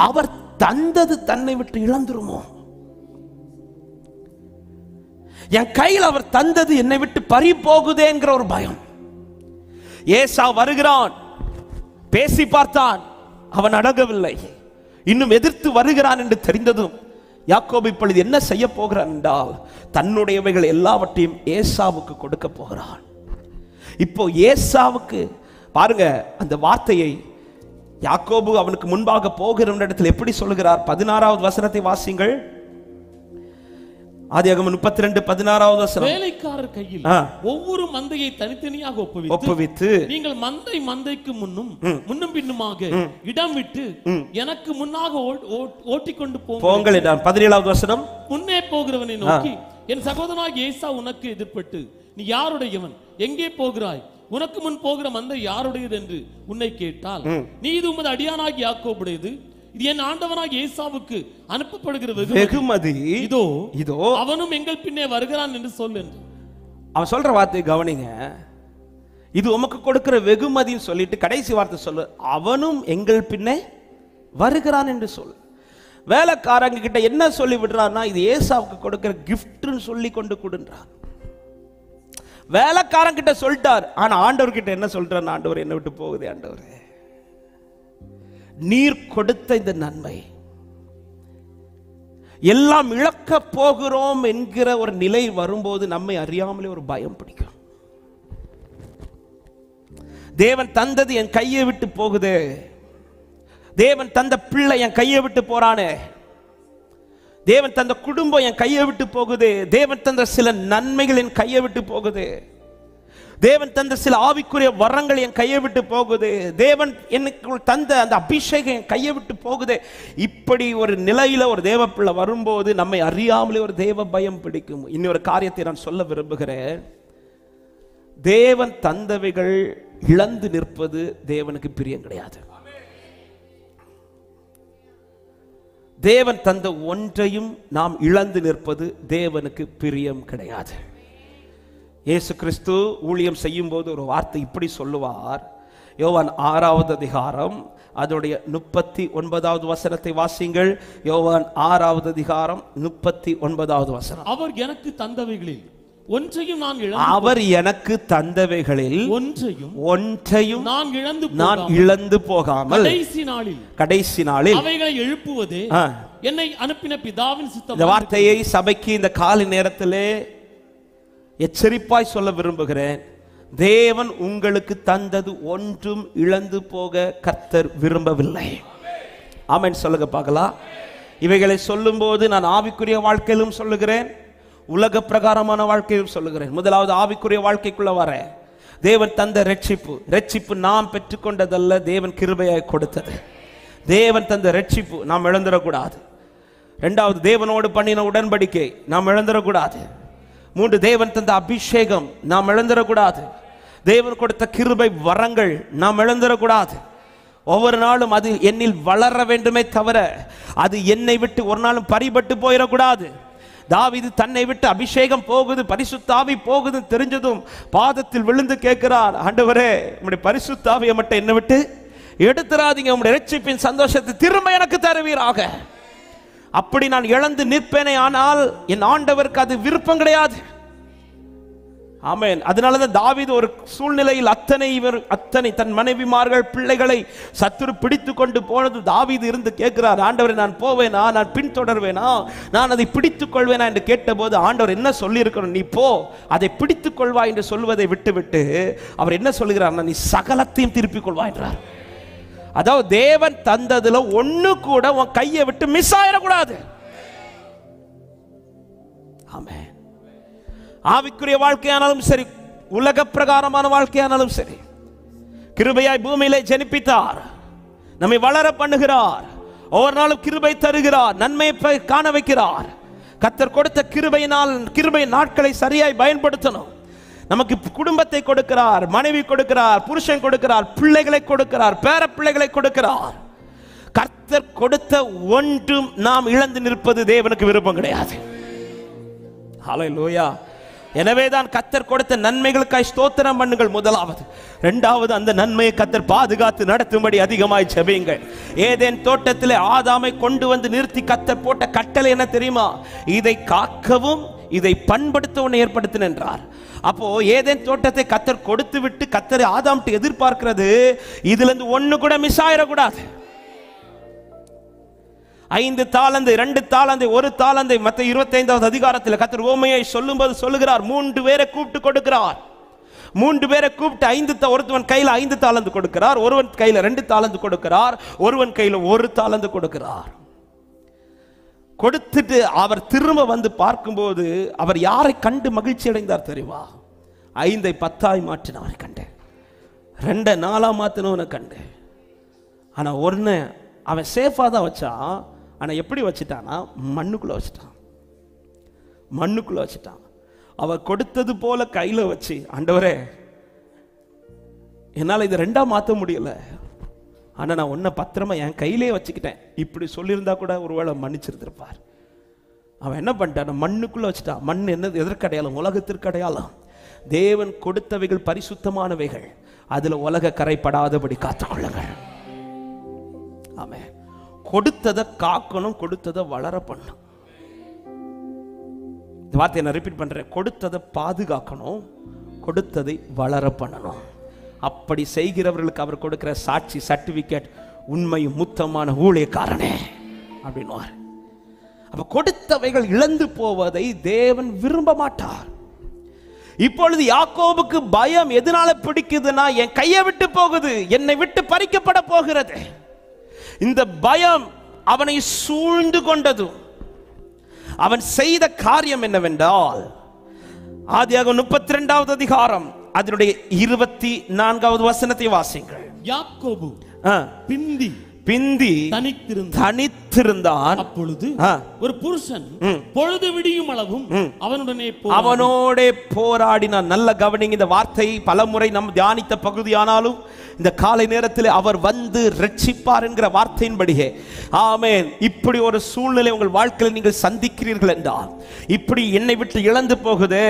அவர் தந்தது தன்னை விட்டு இழந்துருமோ, என் கையில் அவர் தந்தது என்னை விட்டு பறி போகுதேங்கிற ஒரு பயம். ஏசா வருகிறான், பேசி பார்த்தான், அவன் அடங்கவில்லை, இன்னும் எதிர்த்து வருகிறான் என்று தெரிந்ததும் யாக்கோபு இப்பொழுது என்ன செய்ய போகிறான் என்றால், தன்னுடையவைகள் எல்லாவற்றையும் ஏசாவுக்கு கொடுக்க போகிறான். இப்போ ஏசாவுக்கு பாருங்க, அந்த வார்த்தையை யாக்கோபு அவனுக்கு முன்பாக போகிற இடத்தில் எப்படி சொல்லுகிறார்? 16வது வசனத்தை வாசிங்கள். ஆதியாகமம் 32:16வது வசனம். வேலைக்காரர் கையில் ஒவ்வொரு மந்தையை தனித்தனியாக ஒப்புவித்து நீங்கள் மந்தைக்கு முன்னும் பின்னுமாக இடம் விட்டு எனக்கு முன்னாக ஓட்டிக்கொண்டு போங்கள் என்றார். 17வது வசனம். முன்னே போகிறவனை நோக்கி, என் சகோதரனாகிய ஏசா உனக்கு எதிர்ப்பட்டு, நீ யாருடையவன், எங்கே போகிறாய், உனக்கு முன் போகிற மந்தை யாருடையது என்று உன்னை கேட்டால், நீ இது உமது அடியானாகிய யாக்கோபுடையது, இது என் ஆண்டவனாகிய ஏசாவுக்கு அனுப்பப்படுகிற வெகுமதி, இதோ அவனும் எங்கள் பின்னே வருகிறான் என்று சொல் என்று. அவன் சொல்ற வார்த்தை கவனிங்க. இது உமக்கு கொடுக்கிற வெகுமதின்னு சொல்லிட்டு கடைசி வார்த்தை சொல்லு, அவனும் எங்கள் பின்னே வருகிறான் என்று சொல். வேலைக்காரங்க கிட்ட என்ன சொல்லி விடுறான்னா, இது ஏசாவுக்கு கொடுக்கிற கிஃப்ட்னு சொல்லி கொண்டு கொடுன்றார். வேலைக்காரன் கிட்ட சொல்லிட்டார். ஆனா ஆண்டவர் கிட்ட என்ன சொல்றார்? ஆண்டவர் என்ன விட்டு போகுது, ஆண்டவரே, நீர் கொடுத்த இந்த நன்மை எல்லாம் இழக்க போகிறோம் என்கிற ஒரு நிலை வரும்போது நம்மை அறியாமலே ஒரு பயம் பிடிக்கும். தேவன் தந்தது என் கையை விட்டு போகுது, தேவன் தந்த பிள்ளை என் கையை விட்டு போறானே, தேவன் தந்த குடும்பம் என் கையை விட்டு போகுது, தேவன் தந்த சில நன்மைகள் என் கையை விட்டு போகுது, தேவன் தந்த சில ஆவிக்குரிய வரங்கள் என் கையை விட்டு போகுது, தேவன் எனக்கு தந்த அந்த அபிஷேகம் என் கையை விட்டு போகுது. இப்படி ஒரு நிலையில ஒரு தேவ பிள்ளை வரும்போது நம்மை அறியாமலே ஒரு தேவ பயம் பிடிக்கும். இன்னொரு காரியத்தை நான் சொல்ல விரும்புகிறேன். தேவன் தந்தவைகள் இழந்து நிற்பது தேவனுக்கு பிரியம் கிடையாது. தேவன் தந்த ஒன்றையும் நாம் இழந்து நிற்பது தேவனுக்கு பிரியம் கிடையாது. இயேசு கிறிஸ்து ஊழியம் செய்யும் போது ஒரு வார்த்தை இப்படி சொல்லுவார். யோவான் 6வது அதிகாரம் அதோடைய 39வது வசனத்தை வாசிங்கள். யோவான் 6வது அதிகாரம் 39வது வசனம். அவர் எனக்கு தந்தவைகளில் ஒன்றையும் நான் இழந்து போகாமல் கடைசி நாளில் அவைகளை எழுப்புவது என்னை அனுப்பின பிதாவின் சித்தம். இந்த வார்த்தையை சபைக்கு இந்த காலை நேரத்திலே எச்சரிப்பாய் சொல்ல விரும்புகிறேன். தேவன் உங்களுக்கு தந்தது ஒன்றும் இழந்து போக கர்த்தர் விரும்பவில்லை. ஆமென் சொல்லுங்க பார்க்கலாம். இவைகளை சொல்லும் போது நான் ஆவிக்குரிய வாழ்க்கையிலும் சொல்லுகிறேன், உலக பிரகாரமான வாழ்க்கையிலும் சொல்லுகிறேன். முதலாவது ஆவிக்குரிய வாழ்க்கைக்குள்ள வர தேவன் தந்த ரட்சிப்பு நாம் பெற்றுக்கொண்டதல்ல, தேவன் கிருபையாய் கொடுத்தது. தேவன் தந்த ரட்சிப்பு நாம் இழந்துடக்கூடாது. இரண்டாவது தேவனோடு பண்ணின உடன்படிக்கை நாம் இழந்துடக்கூடாது. 3 தேவன் தந்த அபிஷேகம் நாம் இழந்துடக்கூடாது. தேவன் கொடுத்த கிருபை வரங்கள் நாம் இழந்துடக்கூடாது. ஒவ்வொரு நாளும் அது என்னில் வளர வேண்டுமே தவிர அது என்னை விட்டு ஒரு நாளும் பறிபட்டு போயிடக்கூடாது. தாவீது தன்னை விட்டு அபிஷேகம் போகுது, பரிசுத்த ஆவி போகுது தெரிஞ்சதும் பாதத்தில் விழுந்து கேட்கிறார், ஆண்டவரே உம்முடைய பரிசுத்த ஆவியை மட்டும் என்னை விட்டு எடுத்துறாதீங்க, உம்முடைய இரட்சிப்பின் சந்தோஷத்தை திரும்ப எனக்கு தருவீராக. அப்படி நான் இழந்து நிற்பேனே ஆனால் என் ஆண்டவருக்கு அது விருப்பம் கிடையாது. ஆமென். அதனாலதான் தாவீது ஒரு சூழ்நிலையில் அத்தனை தன் மனைவிமார்கள் பிள்ளைகளை சத்துரு பிடித்து கொண்டு போனது தாவீது இருந்து கேட்கிறார், ஆண்டவரை நான் போவேனா, நான் பின்தொடர்வேனா, நான் அதை பிடித்துக் கொள்வேனா என்று கேட்டபோது ஆண்டவர் என்ன சொல்லி இருக்கணும், நீ போ அதை பிடித்துக் கொள்வா என்று சொல்வதை விட்டுவிட்டு அவர் என்ன சொல்லுகிறார், நீ சகலத்தையும் திருப்பிக் கொள்வா என்றார். அதாவது தேவன் தந்ததுல ஒண்ணு கூட உன் கையை விட்டு மிஸ் ஆயிடக்கூடாது. ஆமென். ஆவிக்குரிய வாழ்க்கையானாலும் சரி, உலக பிரகாரமான வாழ்க்கையானாலும் சரி, கிருபையாய் பூமியிலே ஜனிப்பித்தார், நம்மை வளர பண்ணுகிறார், ஒவ்வொரு நாளும் கிருபை தருகிறார், நன்மையை காண வைக்கிறார். கர்த்தர் கொடுத்த கிருபை நாட்களை சரியாய் பயன்படுத்தணும். நமக்கு குடும்பத்தை கொடுக்கிறார், மனைவி கொடுக்கிறார், புருஷன் கொடுக்கிறார், பிள்ளைகளை கொடுக்கிறார், பேர பிள்ளைகளை கொடுக்கிறார். கர்த்தர் கொடுத்த ஒன்றும் நாம் இழந்து நிற்பது தேவனுக்கு விருப்பம் கிடையாது. ஹல்லேலூயா. எனவேதான் கர்த்தர் கொடுத்த நன்மைகளுக்காய் ஸ்தோத்திரம் பண்ணுங்கள் முதலாவது. இரண்டாவது அந்த நன்மையை கர்த்தர் பாதுகாத்து நடத்தும்படி அதிகமாய் ஜெபியுங்கள். ஏதேன் தோட்டத்திலே ஆதாமை கொண்டு வந்து நிறுத்தி கர்த்தர் போட்ட கட்டளை என்ன தெரியுமா, இதை காக்கவும் இதை பண்படுத்தவும் ஏற்படுத்தின என்றார். அப்போ ஏதேன் தோட்டத்தை கர்த்தர் கொடுத்து விட்டு கர்த்தர் ஆதாம்கிட்ட எதிர்பார்க்கிறது, இதுல இருந்து ஒண்ணு கூட மிஸ் ஆயிடக்கூடாது. 5 தாலந்து 2 தாலந்து 1 தாலந்தை மத்த 25வது அதிகாரத்தில் கர்த்தர் ஓமையை சொல்லும்போது சொல்லுகிறார், 3 பேரை கூப்பிட்டு கொடுக்கிறார். 3 பேரை கூப்பிட்டு ஒருவன் கையில 5 தாலந்து கொடுக்கிறார், ஒருவன் கையில 2 தாலந்து கொடுக்கிறார், ஒருவன் கையில 1 தாலந்து கொடுக்கிறார். கொடுத்துட்டு அவர் திரும்ப வந்து பார்க்கும்போது அவர் யாரை கண்டு மகிழ்ச்சி அடைந்தார் தெரியுமா? 5ஐ 10ஆய் மாற்றினவரை கண்டேன், 2 4ஆ மாத்தினவனை கண்டேன். ஆனா ஒன்னு அவன் சேஃபா தான் வச்சான். ஆனா எப்படி வச்சுட்டானா, மண்ணுக்குள்ள வச்சுட்டான். அவர் கொடுத்தது போல கையில வச்சு, ஆண்டவரே என்னால இதை 2ஆ மாத்த முடியல, ஆனா நான் ஒன்ன பத்திரமா என் கையிலே வச்சுக்கிட்டேன், இப்படி சொல்லியிருந்தா கூட ஒருவேளை மன்னிச்சிருந்திருப்பார். அவன் என்ன பண்ணிட்டான், மண்ணுக்குள்ள வச்சுட்டான். மண் என்னது, எதற்கடையாளம்? உலகத்திற்கு அடையாளம். தேவன் கொடுத்தவைகள் பரிசுத்தமானவைகள், அதுல உலக கரைப்படாதபடி காத்துக்கொள்ளுங்கள். ஆமென். கொடுத்ததை காக்கணும், கொடுத்ததை வளர பண்ணணும். இந்த வார்த்தையை நான் ரிப்பீட் பண்றேன், கொடுத்ததை பாதுகாக்கணும், கொடுத்ததை வளர பண்ணணும். அப்படி செய்கிறவர்களுக்கு அவர் கொடுக்கிற சாட்சி சர்டிபிகேட், உண்மையும் முத்தமான ஊழியக்காரனே அப்படின்னுவார். அப்ப கொடுத்தவைகள் இழந்து போவதை தேவன் விரும்ப மாட்டார். இப்பொழுது யாக்கோபுக்கு பயம் எதனால பிடிக்குதுன்னா, என் கையை விட்டு போகுது, என்னை விட்டு பறிக்கப்பட போகிறது. இந்த பயம் அவனை சூழ்ந்து கொண்டது. அவன் செய்த காரியம் என்னவென்றால், ஆதியாகமம் 32வது அதிகாரம் அதனுடைய 24வது வசனத்தை வாசிங்கள். யாக்கோபு பிந்தி தனித்திருந்தான். தனித்திருந்தான். அப்பொழுது ஒரு புருஷன் பொழுது விடியும் அளவும் அவனோட போராடினான். நல்ல கவனிங்க, இந்த வார்த்தை பலமுறை நாம் தியானித்த பகுதியானாலும் இந்த காலை நேரத்தில் அவர் வந்து ரட்சிப்பார் என்கிற வார்த்தையின்படியே ஆமென். இப்படி ஒரு சூழ்நிலை உங்கள் வாழ்க்கையில் நீங்கள் சந்திக்கிறீர்கள் என்றால், இப்படி என்னை விட்டு இழந்து போகுது,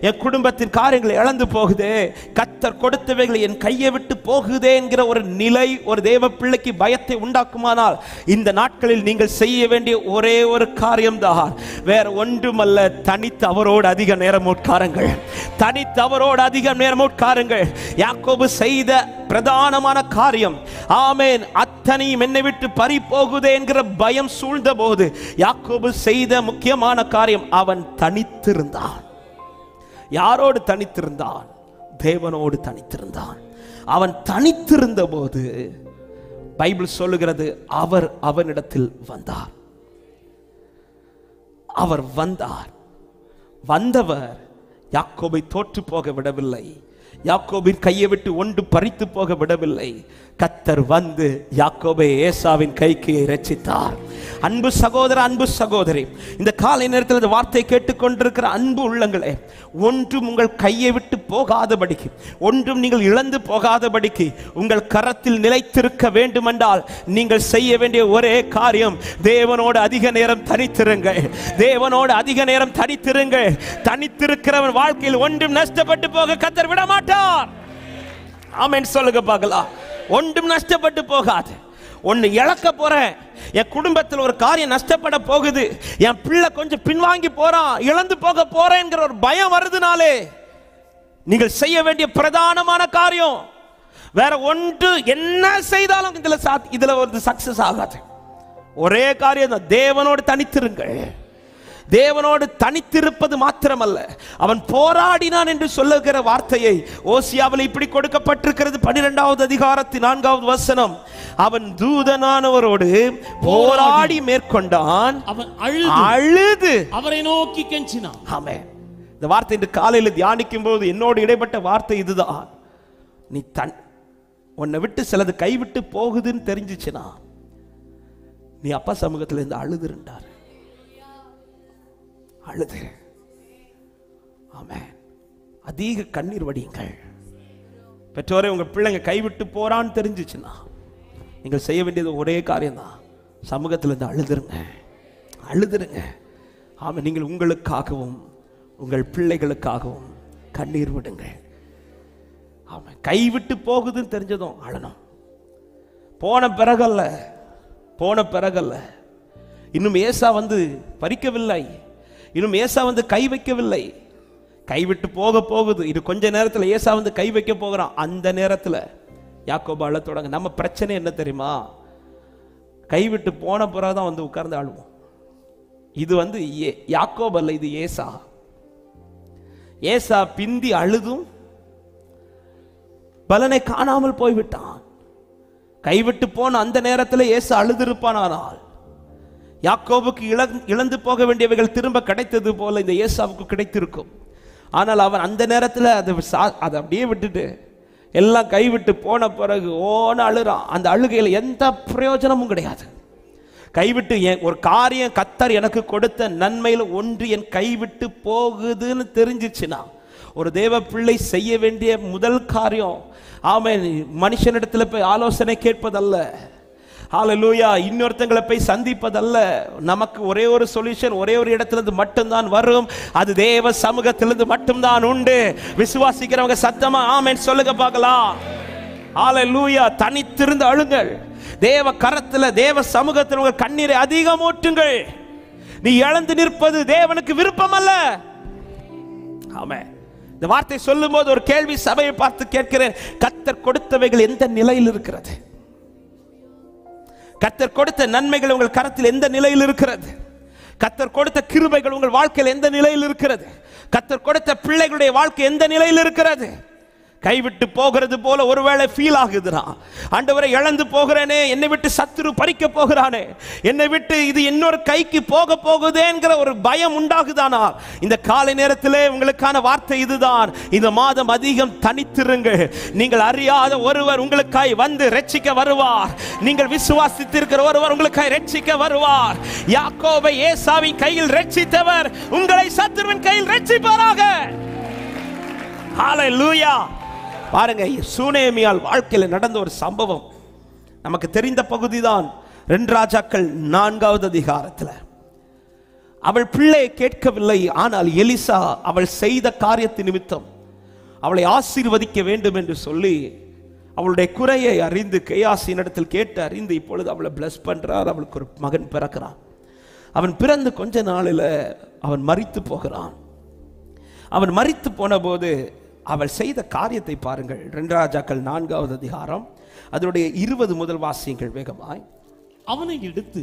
என் குடும்பத்தின் காரியங்கள் இழந்து போகுது, கர்த்தர் கொடுத்தவைகளை என் கையை விட்டு போகுதே என்கிற ஒரு நிலை ஒரு தேவ பிள்ளைக்கு பயத்தை உண்டாக்குமானால், இந்த நாட்களில் நீங்கள் செய்ய வேண்டிய ஒரே ஒரு காரியம்தான், வேற ஒன்றுமல்ல, தனித்து அவரோடு அதிக நேரம் உட்காருங்கள். தனித்து அவரோடு அதிக நேரம் உட்காருங்கள். யாக்கோபு செய்த பிரதானமான காரியம் ஆமென். அத்தனையும் என்னை விட்டு பறி போகுதே என்கிற பயம் சூழ்ந்த போது யாக்கோபு செய்த முக்கியமான காரியம், அவன் தனித்திருந்தான். யாரோடு தனித்திருந்தான்? தேவனோடு தனித்திருந்தான். அவன் தனித்திருந்த போது பைபிள் சொல்லுகிறது, அவர் அவனிடத்தில் வந்தார். அவர் வந்தார். வந்தவர் யாக்கோபை தோற்று போக விடவில்லை. யாக்கோபின் கையை விட்டு ஒன்று பறித்து போக விடவில்லை. கர்த்தர் வந்து யாக்கோபை ஏசாவின் கைக்கு இரட்சித்தார். அன்பு சகோதர, அன்பு சகோதரி, இந்த காலை நேரத்தில் இந்த வார்த்தை கேட்டுக்கொண்டிருக்கிற அன்பு உள்ளங்களே, ஒன்றும் உங்கள் கையை விட்டு போகாதபடிக்கு, ஒன்றும் நீங்கள் இழந்து போகாதபடிக்கு உங்கள் கரத்தில் நிலைத்திருக்க வேண்டுமென்றால் நீங்கள் செய்ய வேண்டிய ஒரே காரியம், தேவனோடு அதிக நேரம் தனித்திருங்கள். தேவனோடு அதிக நேரம் தனித்திருங்கள். தனித்திருக்கிறவன் வாழ்க்கையில் ஒன்றும் நஷ்டப்பட்டு போக கர்த்தர் விட மாட்டார். ஆமென் சொல்லுங்க பார்க்கலாம். ஒன்றும் நஷ்டப்பட்டு போகாது. ஒன்னு இழக்க போறேன், என் குடும்பத்தில் ஒரு காரியம் நஷ்டப்பட போகுது, என் பிள்ளை கொஞ்சம் பின்வாங்கி போறான், இழந்து போக போறேங்கிற ஒரு பயம் வருதுனாலே நீங்கள் செய்ய வேண்டிய பிரதானமான காரியம் வேற ஒன்று, என்ன செய்தாலும் இதுல ஒரு சக்சஸ் ஆகாது. ஒரே காரியம் தான், தேவனோடு தனித்திருங்கள். தேவனோடு தனித்திருப்பது மாத்திரமல்ல, அவன் போராடினான் என்று சொல்லுகிற வார்த்தையை ஓசியாவில் இப்படி கொடுக்கப்பட்டிருக்கிறது. 12வது அதிகாரத்தின் 4வது வசனம், அவன் தூதனானவரோடு போராடி மேற்கொண்டான், அவன் அழுது அவரை நோக்கி கெஞ்சினான். ஆமென். இந்த வார்த்தை இன்று காலையில் தியானிக்கும் போது என்னோடு இடைப்பட்ட வார்த்தை இதுதான். நீ உன்னை விட்டு சிலது கைவிட்டு போகுதுன்னு தெரிஞ்சிச்சுனா நீ அப்பா சமூகத்தில் இருந்து அழுதுருண்டார். அழுது. ஆமென். அதிக கண்ணீர் வடியுங்கள். பெற்றோரை, உங்க பிள்ளைங்க கைவிட்டு போறான்னு தெரிஞ்சிச்சுன்னா நீங்கள் செய்ய வேண்டியது ஒரே காரியம் தான், சமூகத்தில் இருந்து அழுதுருங்க. அழுதுருங்க. ஆமாம். நீங்கள் உங்களுக்காகவும் உங்கள் பிள்ளைகளுக்காகவும் கண்ணீர் விடுங்கள். ஆமாம். கைவிட்டு போகுதுன்னு தெரிஞ்சதும் அழணும். போன பிறகல்ல, இன்னும் ஏசா வந்து பறிக்கவில்லை, இன்னும் ஏசா வந்து கை வைக்கவில்லை. கைவிட்டு போகுது. இது கொஞ்ச நேரத்தில் ஏசா வந்து கை வைக்க போகிறான். அந்த நேரத்தில் யாக்கோபு அழத் தொடங்க. நம்ம பிரச்சனை என்ன தெரியுமா? கைவிட்டு போன பிறகுதான் வந்து உட்கார்ந்து அழுவோம். இது வந்து யாக்கோபு அல்ல, இது ஏசா. ஏசா பிந்தி அழுதும் பலனை காணாமல் போய்விட்டான். கைவிட்டு போன அந்த நேரத்தில் ஏசா அழுதிருப்பானால் யாக்கோபுக்கு இழந்து போக வேண்டியவைகள் திரும்ப கிடைத்தது போல இந்த ஏசாவுக்கு கிடைத்திருக்கும். ஆனால் அவன் அந்த நேரத்தில் அதை அப்படியே விட்டுட்டு எல்லாம் கைவிட்டு போன பிறகு ஓன அழுறான். அந்த அழுகையில் எந்த பிரயோஜனமும் கிடையாது. கைவிட்டு ஒரு காரியம் கர்த்தர் எனக்கு கொடுத்த நன்மையில் ஒன்று என் கைவிட்டு போகுதுன்னு தெரிஞ்சிச்சுன்னா ஒரு தேவ பிள்ளை செய்ய வேண்டிய முதல் காரியம், ஆமென், மனுஷனிடத்தில் போய் ஆலோசனை கேட்பதல்ல, ஹல்லேலூயா, இன்னொருத்தங்களை போய் சந்திப்பதல்ல. நமக்கு ஒரே ஒரு சொல்யூஷன் ஒரே ஒரு இடத்திலிருந்து மட்டும்தான் வரும். அது தேவ சமூகத்திலிருந்து மட்டும்தான் உண்டு. விசுவாசிக்கிறவங்க சத்தமா ஆமென் சொல்லுங்க பார்க்கலாம். ஹல்லேலூயா. தனித்திருந்து அழுங்கள். தேவ கரத்தில், தேவ சமூகத்தில் உங்கள் கண்ணீரை அதிகம் ஊற்றுங்கள். நீ இழந்து நிற்பது தேவனுக்கு விருப்பம் அல்ல. ஆமென். இந்த வார்த்தை சொல்லும் போது ஒரு கேள்வி சபையை பார்த்து கேட்கிறேன். கர்த்தர் கொடுத்தவைகள் எந்த நிலையில் இருக்கிறது? கர்த்தர் கொடுத்த நன்மைகள் உங்கள் கரத்தில் எந்த நிலையில் இருக்கிறது? கர்த்தர் கொடுத்த கிருபைகள் உங்கள் வாழ்க்கையில் எந்த நிலையில் இருக்கிறது? கர்த்தர் கொடுத்த பிள்ளைகளுடைய வாழ்க்கை எந்த நிலையில் இருக்கிறது? கைவிட்டு போகிறது போல ஒருவேளை ஃபீல் ஆகுதுனா, ஆண்டவரை இழந்து போகிறேனே, என்னை விட்டு சத்துரு பறிக்க போகிறானே, என்னை விட்டு இது இன்னொரு கைக்கு போக போகுதேங்கிற ஒரு பயம் உண்டாகுதானா, இந்த காலை நேரத்திலே உங்களுக்கான வார்த்தை இதுதான். இந்த மாதம் அதிகம் தனித்திருங்கள். நீங்கள் அறியாத ஒருவர் உங்களுக்காய் வந்து ரட்சிக்க வருவார். நீங்கள் விசுவாசித்திருக்கிற ஒருவர் உங்களுக்காய் ரட்சிக்க வருவார். யாக்கோபை ஏசாவின் கையில் ரட்சித்தவர் உங்களை சத்துருவின் கையில் ரட்சிப்பாராக. ஹல்லேலூயா. பாருங்க, சூனேமியால் வாழ்க்கையில் நடந்த ஒரு சம்பவம் நமக்கு தெரிந்த பகுதிதான். 2 ராஜாக்கள் 4வது அதிகாரத்தில் அவள் பிள்ளை கேட்கவில்லை. ஆனால் எலிசா அவள் செய்த காரியத்தின் நிமித்தம் அவளை ஆசீர்வதிக்க வேண்டும் என்று சொல்லி அவளுடைய குறையை அறிந்து கேயாசியின் இடத்தில் கேட்டு அறிந்து இப்பொழுது அவளை பிளஸ் பண்றார். அவளுக்கு ஒரு மகன் பிறக்கிறான். அவன் பிறந்து கொஞ்ச நாளில் அவன் மரித்து போகிறான். அவன் மரித்து போன போது அவள் செய்த காரியத்தை பாருங்கள். 2 ராஜாக்கள் 4வது அதிகாரம் அதனுடைய 20 முதல் வாசியங்கள் வேகமாய். அவனை எடுத்து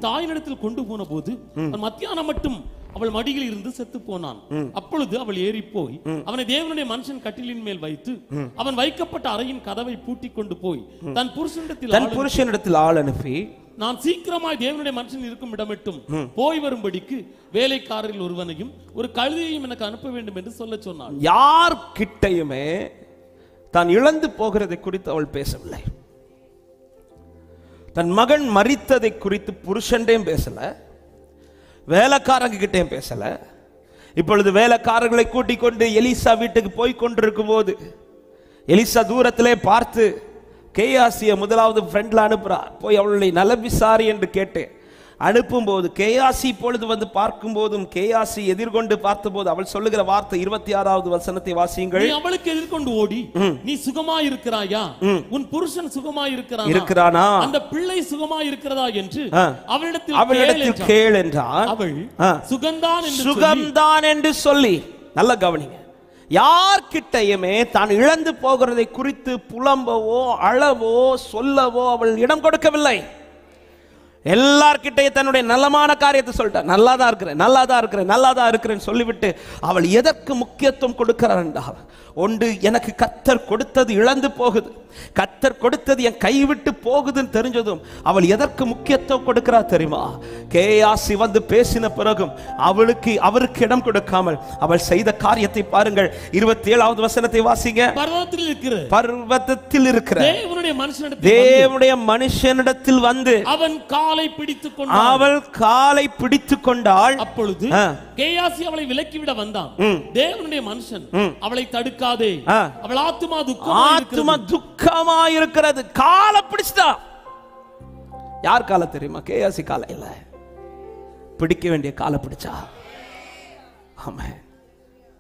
தாயினிடத்தில் கொண்டு போன போது மத்தியானம் மட்டும் அவள் மடியில் இருந்து செத்து போனான். அப்பொழுது அவள் ஏறி போய் அவனை தேவனுடைய மனுஷன் கட்டிலின் மேல் வைத்து அவன் வைக்கப்பட்ட அறையின் கதவை பூட்டி கொண்டு போய் தன் புருஷனிடத்தில் ஆள் அனுப்பி, நான் சீக்கிரமாய் தேவனுடைய மனுஷன் இருக்கும் இடமிட்டும் போய் வரும்படிக்கு வேலைக்காரரில் ஒருவனையும் ஒரு கழுதையையும் எனக்கு அனுப்ப வேண்டும் என்று சொல்ல சொன்னாள். யார் கிட்டையுமே தான் இழந்து போகிறதை குறித்து அவள் பேசவில்லை. தன் மகன் மரித்ததை குறித்து புருஷன்டையும் பேசல, வேலைக்காரங்க கிட்டையும் பேசல. இப்பொழுது வேலைக்காரர்களை கூட்டிக் கொண்டு எலிசா வீட்டுக்கு போய் கொண்டிருக்கும் போது எலிசா தூரத்திலே பார்த்து கேயாசியை முதலாவது ஃப்ரெண்ட்ல அனுப்புறார். போய் அவளை நல விசாரி என்று கேட்டு அனுப்பும் போது கேயாசி இப்பொழுது வந்து பார்க்கும் போதும் கேயாசி எதிர்கொண்டு பார்த்தபோது அவள் சொல்லுகிற வார்த்தை 26வது வசனத்தை வாசியுங்கள். நீ அவளுக்கு எதிர்கொண்டு ஓடி, நீ சுகமாய் இருக்கிறாயா, உன் புருஷன் சுகமாய் இருக்கிறானா, அந்த பிள்ளை சுகமாய் இருக்கிறதா என்று அவளிடத்தில் கேள் என்றார். அவள் சுகம்தான் என்று சொல்லி, நல்ல கவனிங்க, யார்கிட்டையுமே தான் இழந்து போகிறதை குறித்து புலம்பவோ அழவோ சொல்லவோ அவள் இடம் கொடுக்கவில்லை. எல்லார்கிட்டையும் தன்னுடைய நலமான காரியத்தை சொல்லிட்டார். நல்லாதான் இருக்கிறேன், நல்லாதான் இருக்கிறேன், நல்லாதான் இருக்கிறேன்னு சொல்லிவிட்டு அவள் எதற்கு முக்கியத்துவம் கொடுக்கிறார் என்றால், ஒன்று, எனக்கு கர்த்தர் கொடுத்தது இழந்து போகுது, கர்த்தர் கொடுத்தது என் கைவிட்டு போகுதுன்னு தெரிஞ்சதும் அவள் எதற்கு முக்கியத்துவம் கொடுக்கிறார் தெரியுமா? கேயாசி வந்து பேசின பிறகும் அவருக்கு இடம் கொடுக்காமல் அவள் செய்த காரியத்தை பாருங்கள். 27வது வசனத்தை வாசிங்க. பர்வதத்தில் இருக்கிற தேவனுடைய மனுஷனிடத்தில் வந்து அவள் காலை பிடித்துக் கொண்டாள். அப்பொழுது கேயாசி அவளை விலக்கிவிட வந்தான். தேவனுடைய மனுஷன் அவளை தடுக்காதே, அவள் ஆத்துமா துக்கமா இருக்கிறது. காலை பிடிச்சா, யார் காலை தெரியுமா? கேயாசி காலை இல்ல, பிடிக்க வேண்டிய காலை பிடிச்சா. ஆமா,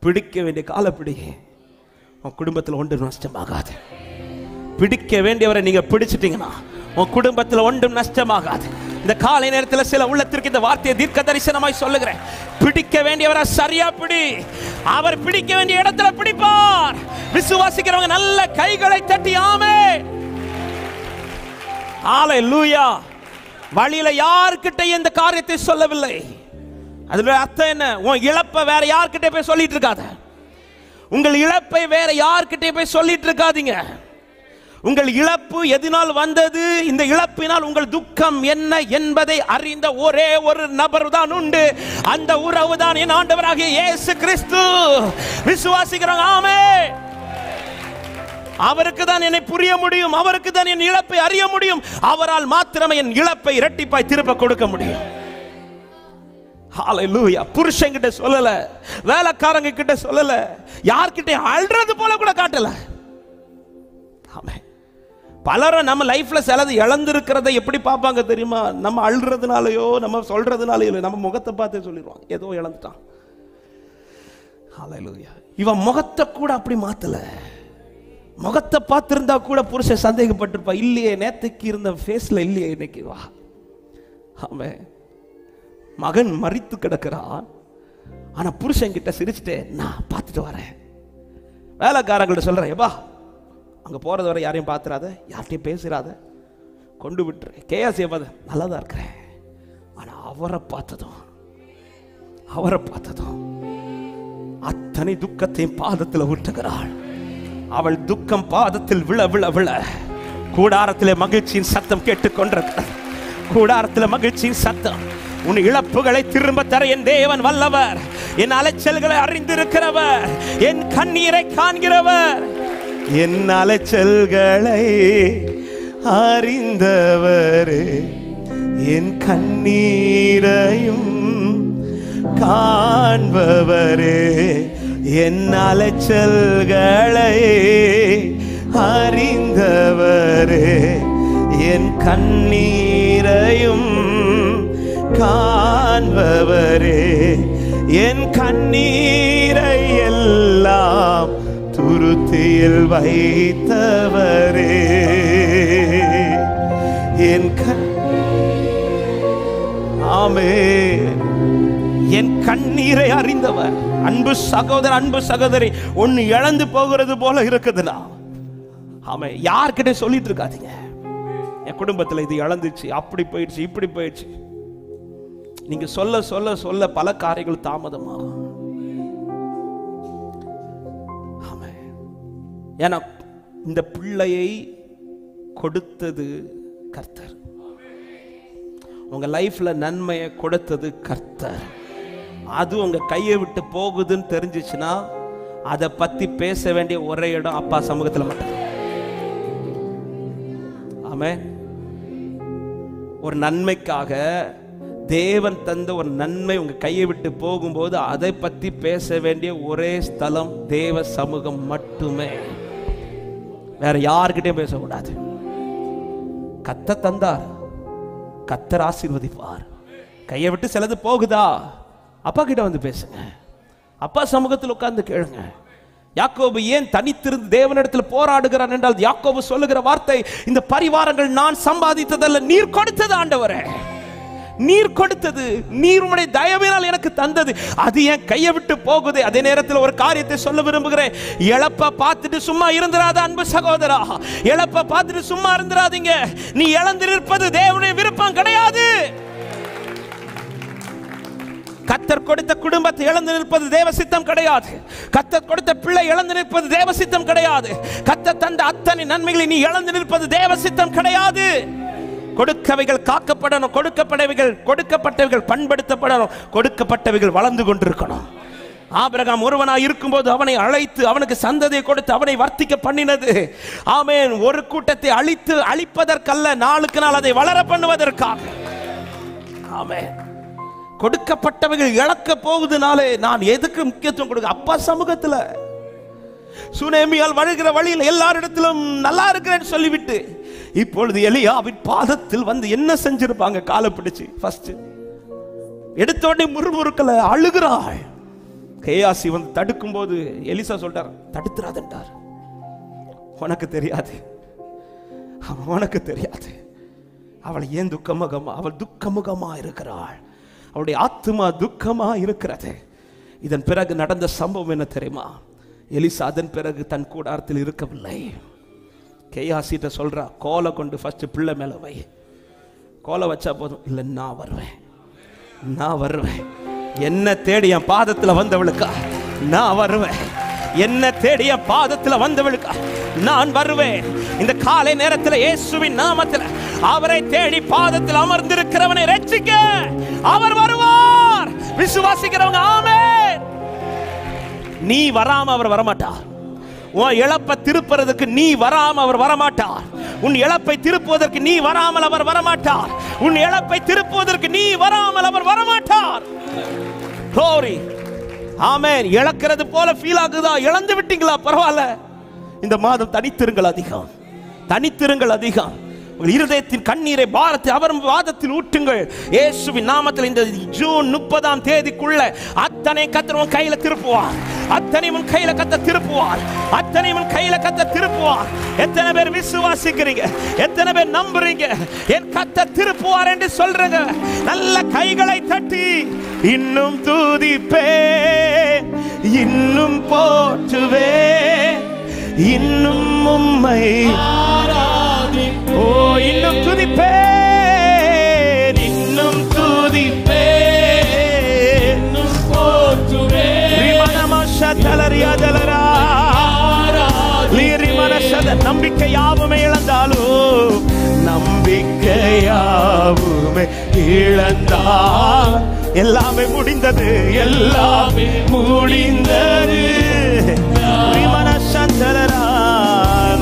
பிடிக்க வேண்டிய காலை பிடி. உன் குடும்பத்தில் ஒன்றும் நஷ்டமாகாது. பிடிக்க வேண்டியவரை நீங்க பிடிச்சிட்டீங்கன்னா உன் குடும்பத்தில் ஒன்றும் நஷ்டமாகாது. இந்த காலை நேரத்தில் சில உள்ளத்திற்கு இந்த வார்த்தையை தீர்க்க தரிசனமாய் சொல்லுகிறேன். பிடிக்க வேண்டியவரை சரியா பிடி. அவர் பிடிக்க வேண்டிய இடத்துல பிடிப்பார். விசுவாசிக்கிறவங்க நல்ல கைகளை தட்டி ஆமென். ஹல்லேலூயா. வழியில யார்கிட்ட இந்த காரியத்தை சொல்லவில்லை. அதுல அர்த்தம் என்ன? உன் இழப்பை வேற யார்கிட்ட போய் சொல்லிட்டு இருக்காத. உங்கள் இழப்பை வேற யார்கிட்ட போய் சொல்லிட்டு இருக்காதீங்க. உங்கள் இழப்பு எதனால் வந்தது, இந்த இழப்பினால் உங்கள் துக்கம் என்ன என்பதை அறிந்த ஒரே ஒரு நபர் தான் உண்டு. அந்த உறவு தான் என் ஆண்டவராகிய இயேசு கிறிஸ்து. விசுவாசிக்கிறோம் ஆமென். அவருக்கு தான் என்னை புரிய முடியும், அவருக்கு தான் என் இழப்பை அறிய முடியும். அவரால் மாத்திரமே என் இழப்பை இரட்டிப்பாய் திருப்ப கொடுக்க முடியும். ஹல்லேலூயா. புருஷன் கிட்ட சொல்லல, வேலைக்காரங்க கிட்ட சொல்லல, யார்கிட்ட அழுறது போல கூட காட்டல. ஆமென். பலரும் நம்ம லைஃப்ல சிலது இழந்திருக்கிறத எப்படி பார்ப்பாங்க தெரியுமா? நம்ம அழுறதுனாலயோ நம்ம சொல்றதுனாலயோ இல்லை, நம்ம முகத்தை பார்த்தே சொல்லிடுவாங்க ஏதோ இழந்துட்டான். ஹல்லேலூயா. இவன் முகத்தை கூட அப்படி மாத்தல. முகத்தை பார்த்திருந்தா கூட புருஷன் சந்தேகப்பட்டிருப்பா, இல்லையே நேத்துக்கு இருந்த ஃபேஸ்ல இல்லையே இன்னைக்கு. வா. ஆமென். மகன் மரித்து கிடக்கிறான், ஆனா புருஷன் கிட்ட சிரிச்சுட்டு நான் பார்த்துட்டு வரேன். வேலைக்காரங்கள்ட்ட சொல்றேன், ஏப்பா அங்கே போகிறது வரை யாரையும் பார்த்துடாத, யார்கிட்டையும் பேசுறாத, கொண்டு விட்டுரு. கேயாசியை பார்த்து நல்லா தான் இருக்கிறேன், ஆனால் அவரை பார்த்ததும் அத்தனை துக்கத்தையும் பாதத்தில் விட்டுகிறாள். அவள் துக்கம் பாதத்தில் விழ விழ விழ கூடாரத்திலே மகிழ்ச்சியின் சத்தம் கேட்டுக்கொண்டிருக்கிறது. கூடாரத்தில் மகிழ்ச்சியின் சத்தம். உன் இழப்புகளை திரும்ப தர என் தேவன் வல்லவர், என் அலைச்சல்களை அறிந்திருக்கிறவர், என் கண்ணீரை காண்கிறவர், என் அலைச்சல்களை அறிந்தவரே, என் கண்ணீரையும் காண்பவரே, என் அலைச்சல்களை அறிந்தவரே, என் கண்ணீரையும் காண்பவரே, என் கண்ணீரை எல்லாம் துருத்தியில் வைத்தவரே, என் ஆமென், என் கண்ணீரை அறிந்தவர். அன்பு சகோதரர், அன்பு சகோதரி, ஒன்னு இழந்து போகிறது போல இருக்குதுன்னா ஆமே, யார்கிட்ட சொல்லிட்டு இருக்காதீங்க, என் குடும்பத்தில் இது இழந்துச்சு, அப்படி போயிடுச்சு, இப்படி போயிடுச்சு. நீங்க சொல்ல சொல்ல சொல்ல பல காரியங்கள் தாமதமாகும். ஆமே, ஏன்னா இந்த பிள்ளையை கொடுத்தது கர்த்தர். உங்க லைஃப்ல நன்மையை கொடுத்தது கர்த்தர். அது உங்க கையை விட்டு போகுதுன்னு தெரிஞ்சிச்சுன்னா அதை பத்தி பேச வேண்டிய ஒரே இடம் அப்பா சமூகத்தில் மட்டும். ஆமென். ஒரு நன்மைக்காக தேவன் தந்த ஒரு நன்மை உங்க கையை விட்டு போகும்போது அதை பத்தி பேச வேண்டிய ஒரே ஸ்தலம் தேவ சமூகம் மட்டுமே. வேற யார்கிட்டயும் பேசக்கூடாது. கர்த்தர் தந்தார், கர்த்தர் ஆசீர்வதிப்பார். கையை விட்டு சிலது போகுதா, அப்பா கிட்ட வந்து பேசுங்க, அப்பா சமூகத்தில் உட்கார்ந்து கேளுங்க. யாக்கோபு ஏன் தனித்திருந்து தேவனிடத்தில் போராடுகிறான் என்றால் யாக்கோபு சொல்லுகிற வார்த்தை, இந்த பரிவாரங்கள் நான் சம்பாதித்ததல்ல, நீர் கொடுத்தது ஆண்டவரே, நீர் கொடுத்தது, நீர் உம்முடைய தயவினால் எனக்கு தந்தது, அது என் கையை விட்டு போகுது. அதே நேரத்தில் ஒரு காரியத்தை சொல்ல விரும்புகிறேன். இழப்ப பார்த்துட்டு சும்மா இருந்திராத அன்பு சகோதரா, இழப்ப பார்த்துட்டு சும்மா இருந்திராதீங்க. நீ இழந்திருப்பது தேவனுடைய விருப்பம் கிடையாது. கர்த்தர் கொடுத்த குடும்பத்தை இழந்து நிற்பது தேவ சித்தம் கிடையாது. கர்த்தர் கொடுத்த பிள்ளை இழந்து நிற்பது தேவ சித்தம் கிடையாது. கர்த்தர் தந்த அத்தனை நன்மைகளை நீ இழந்து நிற்பது தேவ சித்தம் கிடையாது. கொடுக்கவைகள் காக்கப்படணும், கொடுக்கப்பட்டவைகள் பண்படுத்தப்படணும், கொடுக்கப்பட்டவைகள் வளர்ந்து கொண்டிருக்கணும். ஆபிரகாம் ஒருவனாய் இருக்கும்போது அவனை அழைத்து அவனுக்கு சந்ததியை கொடுத்து அவனை வர்த்திக்க பண்ணினது. ஆமென். ஒரு கூட்டத்தை அழிப்பதற்கல்ல, நாளுக்கு நாள் அதை வளர பண்ணுவதற்காக. ஆமென். கொடுக்கப்பட்டவைகள் இழக்க போகுதுனாலே நான் எதுக்கு முக்கியத்துவம் கொடுக்க? அப்பா சமூகத்தில் சுனேமியால் வருகிற வழியில் எல்லாரிடத்திலும் நல்லா இருக்கிறேன்னு சொல்லிவிட்டு இப்பொழுது எலியாவின் பாதத்தில் வந்து என்ன செஞ்சிருப்பாங்க? காலை பிடிச்சு ஃபர்ஸ்ட் எடுத்த உடனே முறுமுறுக்கல, அழுகிறாள். கேயாசி வந்து தடுக்கும் போது எலிசா சொல்றார், தடுத்துறாதென்றார். உனக்கு தெரியாது, உனக்கு தெரியாது. அவள் ஏன் துக்கமுகமா, அவள் துக்கமுகமா இருக்கிறாள், அவளுடைய ஆத்துமா துக்கமா இருக்கிறது. இதன் பிறகு நடந்த சம்பவம் என்ன தெரியுமா? எலிசா அதன் பிறகு தன் கூடாரத்தில் இருக்கவில்லை. கேயாசிட்ட சொல்றா, கோலை கொண்டு ஃபர்ஸ்ட் பிள்ளை மேல வை, கோலை வச்சா போதும். இல்லை, நான் வருவேன், நான் வருவேன். என்ன தேடி என் பாதத்தில் வந்தவளுக்கா நான் வருவேன், என்ன தேடிய பாதத்தில் வந்தவளுக்கா நான் வருவேன். இந்த காலை நேரத்தில் இயேசுவின் நாமத்தில் அவரை தேடி பாதத்தில் அமர்ந்திருக்கிறவனை ரட்சிக்க அவர் வருவார். விசுவாசிக்கிறவங்க ஆமென். நீ வராம அவர் வரமாட்டார். உன் இழப்பை திருப்புறதுக்கு நீ வராம அவர் வரமாட்டார். உன் இழப்பை திருப்புவதற்கு நீ வராமல் அவர் வரமாட்டார். உன் இழப்பை திருப்புவதற்கு நீ வராமல் அவர் வரமாட்டார். Glory. ஆமென். இழக்கிறது போல ஃபீல் ஆகுதா? இழந்து விட்டீங்களா? பரவாயில்ல, இந்த மாதம் தனித்திருங்கள் அதிகம், தனித்திருங்கள் அதிகம். இருதயத்தின் கண்ணீரை பாரத்தை அவர் வாதத்தில் ஊற்றுங்கள். இயேசுவின் நாமத்தில் இந்த ஜூன் 30ஆம் தேதிக்குள்ள அத்தனை கர்த்தர் உன் கையில திருப்புவார், அத்தனை உன் கையில கர்த்தர் திருப்புவார், அத்தனை உன் கையில கர்த்தர் திருப்புவார். எத்தனை பேர் விசுவாசிக்கிறீங்க? எத்தனை பேர் நம்புறீங்க என் கர்த்தர் திருப்புவார் என்று சொல்றீங்க? நல்ல கைகளை தட்டி இன்னும் துதிப்பே, இன்னும் போற்றுவே, இன்னும் உம்மை ஓ இன்னும் துதிப்பேன், இன்னும் துதிப்பேன், இன்னும் போற்றுவேன். ரிமனமஷ தலரியா தலரா நம்பிக்கையாவுமே இழந்தாலும் நம்பிக்கையாவுமே இழந்தால் எல்லாமே முடிந்தது, எல்லாமே முடிந்தது.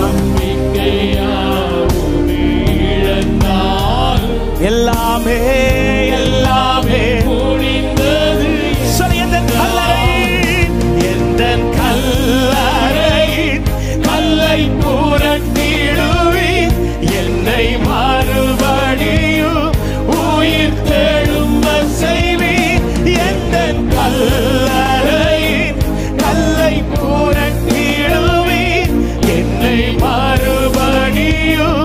நம்பிக்கையாவுமே இழந்தால் எல்லாமே எல்லாமே முடிந்தது. சொல்லி எந்த கல்லறையின் கல்லை புரட்டிடுவீர், என்னை மறுபடியும் உயிர் தெழும்ப செய்வீர். எந்த கல்லறையின் கல்லை புரட்டிடுவீர், என்னை மறுபடியும்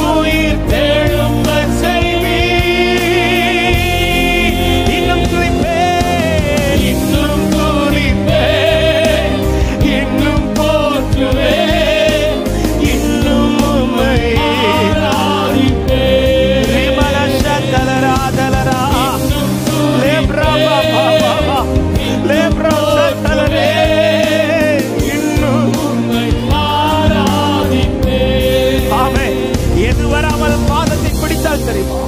உயிர் தெழும்ப செய்வீர். இன்னும் துதிப்பேன், இன்னும் துதிப்பேன், இன்னும் போற்றுவேன், இன்னும் உம்மை ஆராதிப்பேன். லிமலஷதலராதலரா லேப்ரபா பாபா லேப்ரஷதலரே, இன்னும் உம்மை ஆராதிப்பேன். ஆமென். எதுவரை அவர் பாதத்தை பிடித்தால் தெரியுமா?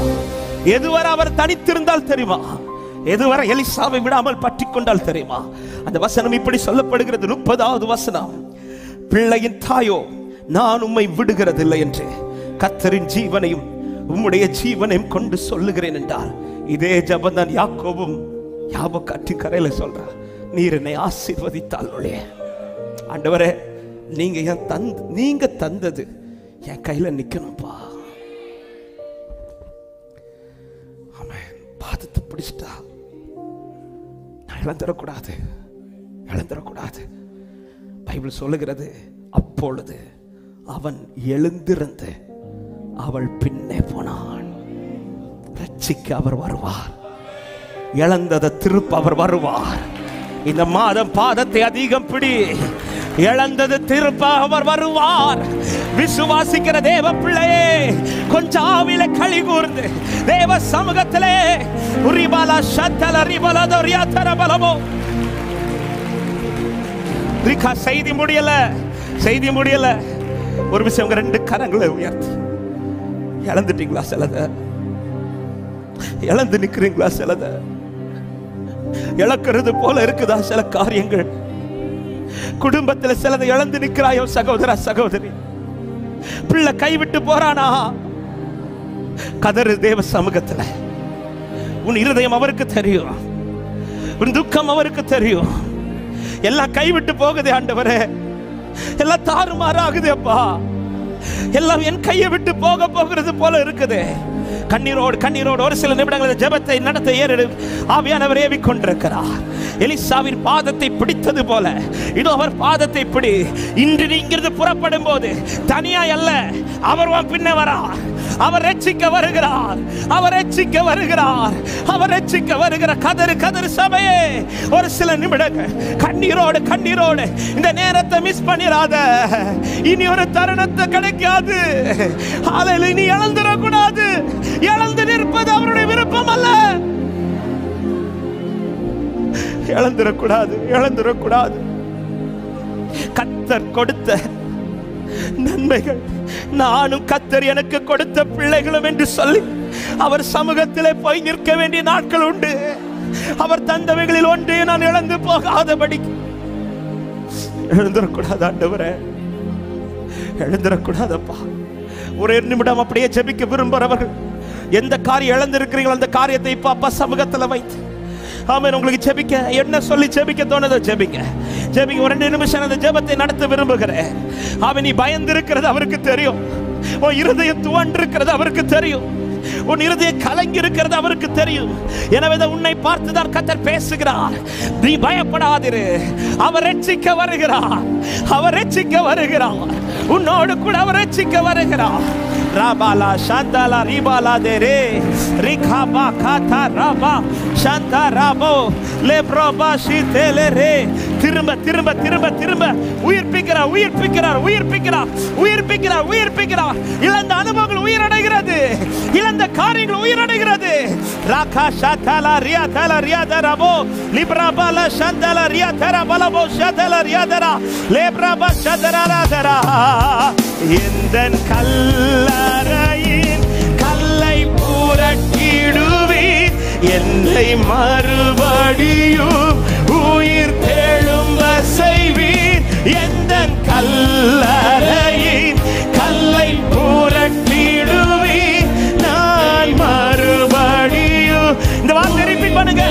எதுவரை அவர் தனித்திருந்தால் தெரியுமா? எதுவரை எலிசாவை விடாமல் பற்றி கொண்டால் தெரியுமா? அந்த வசனம் இப்படி சொல்லப்படுகிறது. 30வது வசனம், பிள்ளையின் தாயோ நான் உம்மை விடுகிறதில்லை என்று கர்த்தரின் ஜீவனையும் உம்முடைய ஜீவனையும் கொண்டு சொல்லுகிறேன் என்றார். இதே ஜபம் தான் யாக்கோபும் யாபோக்காற்றின் கரையில சொல்றார். நீர் என்னை ஆசீர்வதித்தால் ஒழிய, ஆண்டவரே நீங்க தந்தது என் கையில நிக்கணும்பா. ஆமென். பாதத்தை பிடிச்சிட்டா நான் இழந்துடக்கூடாது. பைபிள் சொல்லுகிறது, அப்பொழுது அவன் எழுந்திருந்து அவள் பின்னே போனான். ரட்சிக்க அவர் வருவார், இழந்ததை திருப்ப அவர் வருவார். இந்த மாதம் பாதத்தை அதிகம் பிடி, இழந்தது திருப்ப அவர் வருவார். விசுவாசிக்கிற தேவ பிள்ளையே, கொஞ்சம் ஆவில களி கூர்ந்து தேவ சமூகத்திலே உரிபாலா ஷத்தல ரிபலதோ ரியாதர பலமோ. செய்தி முடியல. ஒரு விஷயம், உங்க 2 கரங்களை உயர்த்தி, இழந்துட்டீங்களா? சிலத இழந்து நிக்கிறீங்களா? சிலத இழக்கிறது போல இருக்குதா? சில காரியங்கள் குடும்பத்தில் சிலதை இழந்து நிற்கிறாயோ சகோதரா, சகோதரி. பிள்ளை கைவிட்டு போறானா? கதறு தேவ சமூகத்தில். உன் இருதயம் அவருக்கு தெரியும், உன் துக்கம் அவருக்கு தெரியும். எல்லாம் கைவிட்டு போகுது ஆண்டவரே, எல்லாம் தாறுமாறாகுது அப்பா, எல்லாம் என் கையை விட்டு போகிறது போல இருக்குது. கண்ணீரோடு ஒரு சில நிமிடங்களில் ஜெபத்தை நடத்த ஏறெடு ஆவியானவர் ஏவிக் கொண்டிருக்கிறார். எலிசாவின் பாதத்தை பிடித்தது போல இதோ அவர் பாதத்தை பிடி. இன்று நீ இங்கிருந்து புறப்படும் போது தனியாய் அல்ல, அவர் பின்ன வரார். அவர் ரட்சிக்க வருகிறார். கதறு சபையே, ஒரு சில நிமிடங்கள் கண்ணீரோடு இந்த நேரத்தை மிஸ் பண்ணிராத. இனி ஒரு தருணத்தை கிடைக்காது. இனி இழந்துடக்கூடாது. இழந்து நிற்பது அவருடைய விருப்பம் அல்ல. இழந்துடக்கூடாது. கர்த்தர் கொடுத்த நன்மைகள், நானும் கர்த்தர் எனக்கு கொடுத்த பிள்ளைகளும் என்று சொல்லி அவர் சமூகத்திலே போய் நிற்க வேண்டிய நாட்கள் உண்டு. அவர் தந்தவைகளில் ஒன்றே நான் இழந்து போகாதபடி எழுந்துடக்கூடாது. ஆண்டவரே, எழுந்துடக்கூடாதப்பா. ஒரே நிமிடம் அப்படியே ஜெபிக்க விரும்புறவர்கள், எந்த காரியம் இழந்திருக்கிறீங்களோ அந்த காரியத்தை இப்ப அப்பா சமூகத்தில் வைத்து, ஆமென், உங்களுக்கு ஜெபிக்க என்ன சொல்லி ஜெபிக்க தோணுதோ ஜெபிங்க. ஒரு 2 நிமிஷம் அந்த ஜெபத்தை நடத்த விரும்புகிறேன். அவன் நீ பயந்து இருக்கிறது அவருக்கு தெரியும். உன் இருதயம் துவண்டு இருக்கிறது அவருக்கு தெரியும். உன் இருதயம் கலங்கி இருக்கிறது அவருக்கு தெரியும். எனவே உன்னை பார்த்துதான் கர்த்தர் பேசுகிறார். நீ பயப்படாதிரு, அவர் ரட்சிக்க வருகிறார். உன்னோடு கூட அவர் ரட்சிக்க வருகிறார். rabala shandala ribala dere rikaba kata raba shanta rabo lebroba shitelere திரும்ப திரும்ப திரும்ப திரும்ப உயிர்ப்பிக்கிறார் உயிர்ப்பிக்கிறார் உயிர்ப்பிக்கிறார் உயிர்ப்பிக்கிறார் உயிர்ப்பிக்கிறார். இழந்த அனுபவங்கள் உயிரடைகிறது, இழந்த காரியங்கள் உயிரடைகிறது. ராகா ஷாதலா ரியாதலா ரியாதரபோ லிப்ராபாலா ஷந்தலா ரியாதரா பலபோ ஷதலா ரியாதரா லேப்ராபா ஷதராதரா. எந்தன் கல்லறையின் கல்லை புரட்டிடுவீர், என்னை மறுபடியும் உயிர் தேழும்ப செய்வீர். எந்தன் கல்லறையின் கல்லை புரட்டிடுவீர், நான் மறுபடியும். இந்த வார்த்தை ரிப்பீட் பண்ணுங்க.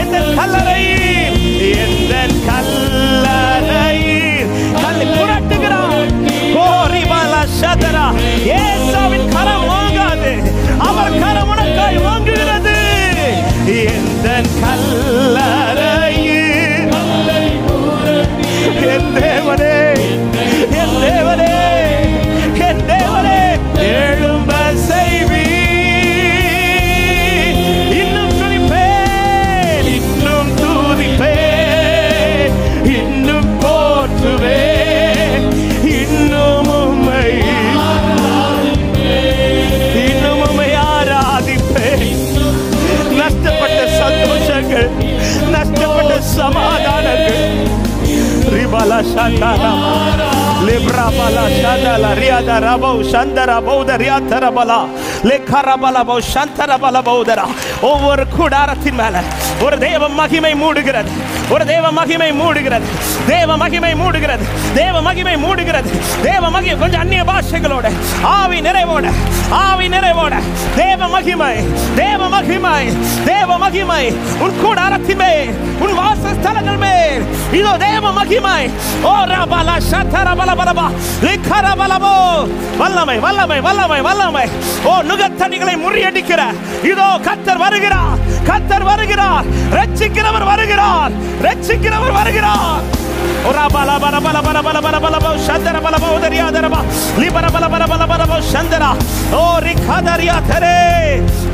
எந்தன் கல்லறையின், எந்தன் கல்லறையின் கல்லை புரட்டுகிறார். கோரிபாலா ஷதரா. ஏசாவின் கரம் வாங்காது, அவர் கரம் உனக்காய் வாங்குகிறது. எந்தன் கல்லறையின் என் தேவனே, என் தேவனே, என் தேவனே எழும்ப செய்வீர். இன்னும் துதிப்பேன், இன்னும் துதிப்பேன், இன்னும் போற்றுவேன், இன்னும் உம்மை ஆராதிப்பேன். நஷ்டப்பட்ட சந்தோஷங்கள், நஷ்டப்பட்ட சமாதானங்கள் ரிபாலா ஷாதாலா லிப்ராபாலா ஷாதாலா ரியாதரா பௌ சந்தரா பௌத ரியாதரபலா லேகரபலா பௌ சந்தரபலா பௌதரா. ஒவ்வொரு கூடாரத்தின் மேல ஒரு தேவ மகிமை மூடுகிறது, ஒரு தேவ மகிமை மூடுகிறது, தேவ மகிமை மூடுகிறது, தேவ மகிமை மூடுகிறது, தேவ மகிமை. கொஞ்சம் அந்நிய பாஷைகளோட ஆவி நிறைவோட, ஆவி நிறைவோட தேவ மகிமை, தேவ மகிமை, தேவ மகிமை உன் கூடாரத்தின் மேல், உன் வாசஸ்தலங்கள் மேல். இதோ தேவ மகிமை. ஓ ரபலா ஷதரபலா பலபா லிகரபலபோ. வல்லமை வல்லமை வல்லமை வல்லமை. ஓ நுகத்தடிகளை முறியடிக்கிற இதோ கர்த்தர் வருகிறார், கர்த்தர் வருகிறார். ரட்சிக்கிறவர் வருகிறார், ரட்சிக்கிறவர் வருகிறார். ஓரா பல பல பல பல பல பல பல பல சந்தர பல பௌதரியா தரபா லிபர பல பல பல பல பல சந்தரா. ஓ ரிகாதரியா தரே.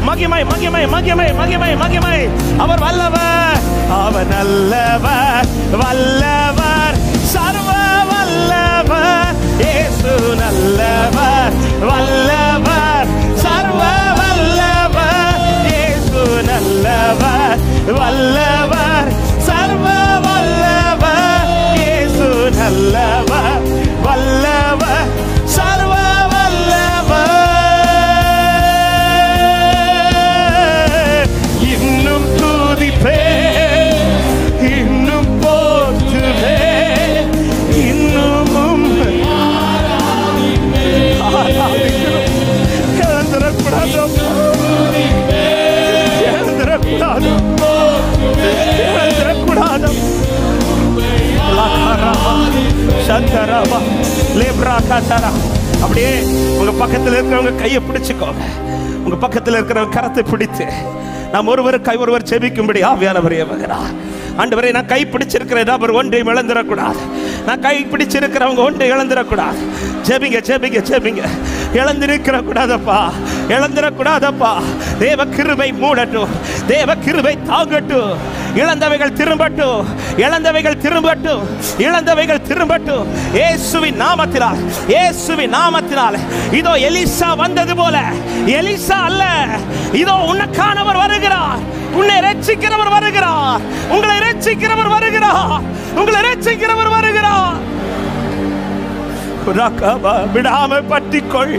மகிமை மகிமை மகிமை மகிமை மகிமை. அவர் வல்லவர், அவர் நல்லவர், வல்லவர், சர்வ வல்லவர். இயேசு நல்லவர், வல்லவர், சர்வ வல்லவர். இயேசு நல்லவர், வல்லவர், சர்வ வல்லவர். இயேசு நல்லவர், வல்லவர், சர்வ வல்லவர். இன்னும் துதிப்பேன், இன்னும் போற்றுவேன், இன்னும் எழுந்திரக்கூடாது, எழுந்திரக்கூடாது, எழுந்திரக்கூடாது. அப்படியே உங்க பக்கத்தில் இருக்கிறவங்க கையை பிடிச்சுக்கோங்க. உங்க பக்கத்தில் இருக்கிறவங்க கரத்தை பிடித்து நாம் ஒருவர் ஒருவர் செபிக்கும்படி ஆவியானவர் ஏவுகிறார். ஆண்டவரே, நான் கை பிடிச்சிருக்கிறேன், நபர் ஒன்றையும் இழந்துடக்கூடாது. நான் கை பிடிச்சிருக்கிறவங்க ஒன்றை இழந்துடக்கூடாது. ஜெபிங்க ஜெபிங்க ஜெபிங்க. இழந்திருக்கிற கூடாதப்பா, இழந்துடக்கூடாதப்பா. தேவ கிருபை மூடட்டும், தேவ கிருபை தாங்கட்டும். இழந்தவைகள் திரும்பட்டும், இழந்தவைகள் திரும்பட்டும், இழந்தவைகள் திரும்பட்டும். இயேசுவின் நாமத்தினால், இயேசுவின் நாமத்தினால். இதோ எலிசா வந்தது போல, எலிசா அல்ல, இதோ உனக்கானவர் வருகிறார். உன்னை ரட்சிக்கிறவர் வருகிறார், உங்களை ரட்சிக்கிறவர் வருகிறார், உங்களை ரட்சிக்கிறவர் வருகிறார். விடாம பற்றிக்கொள்.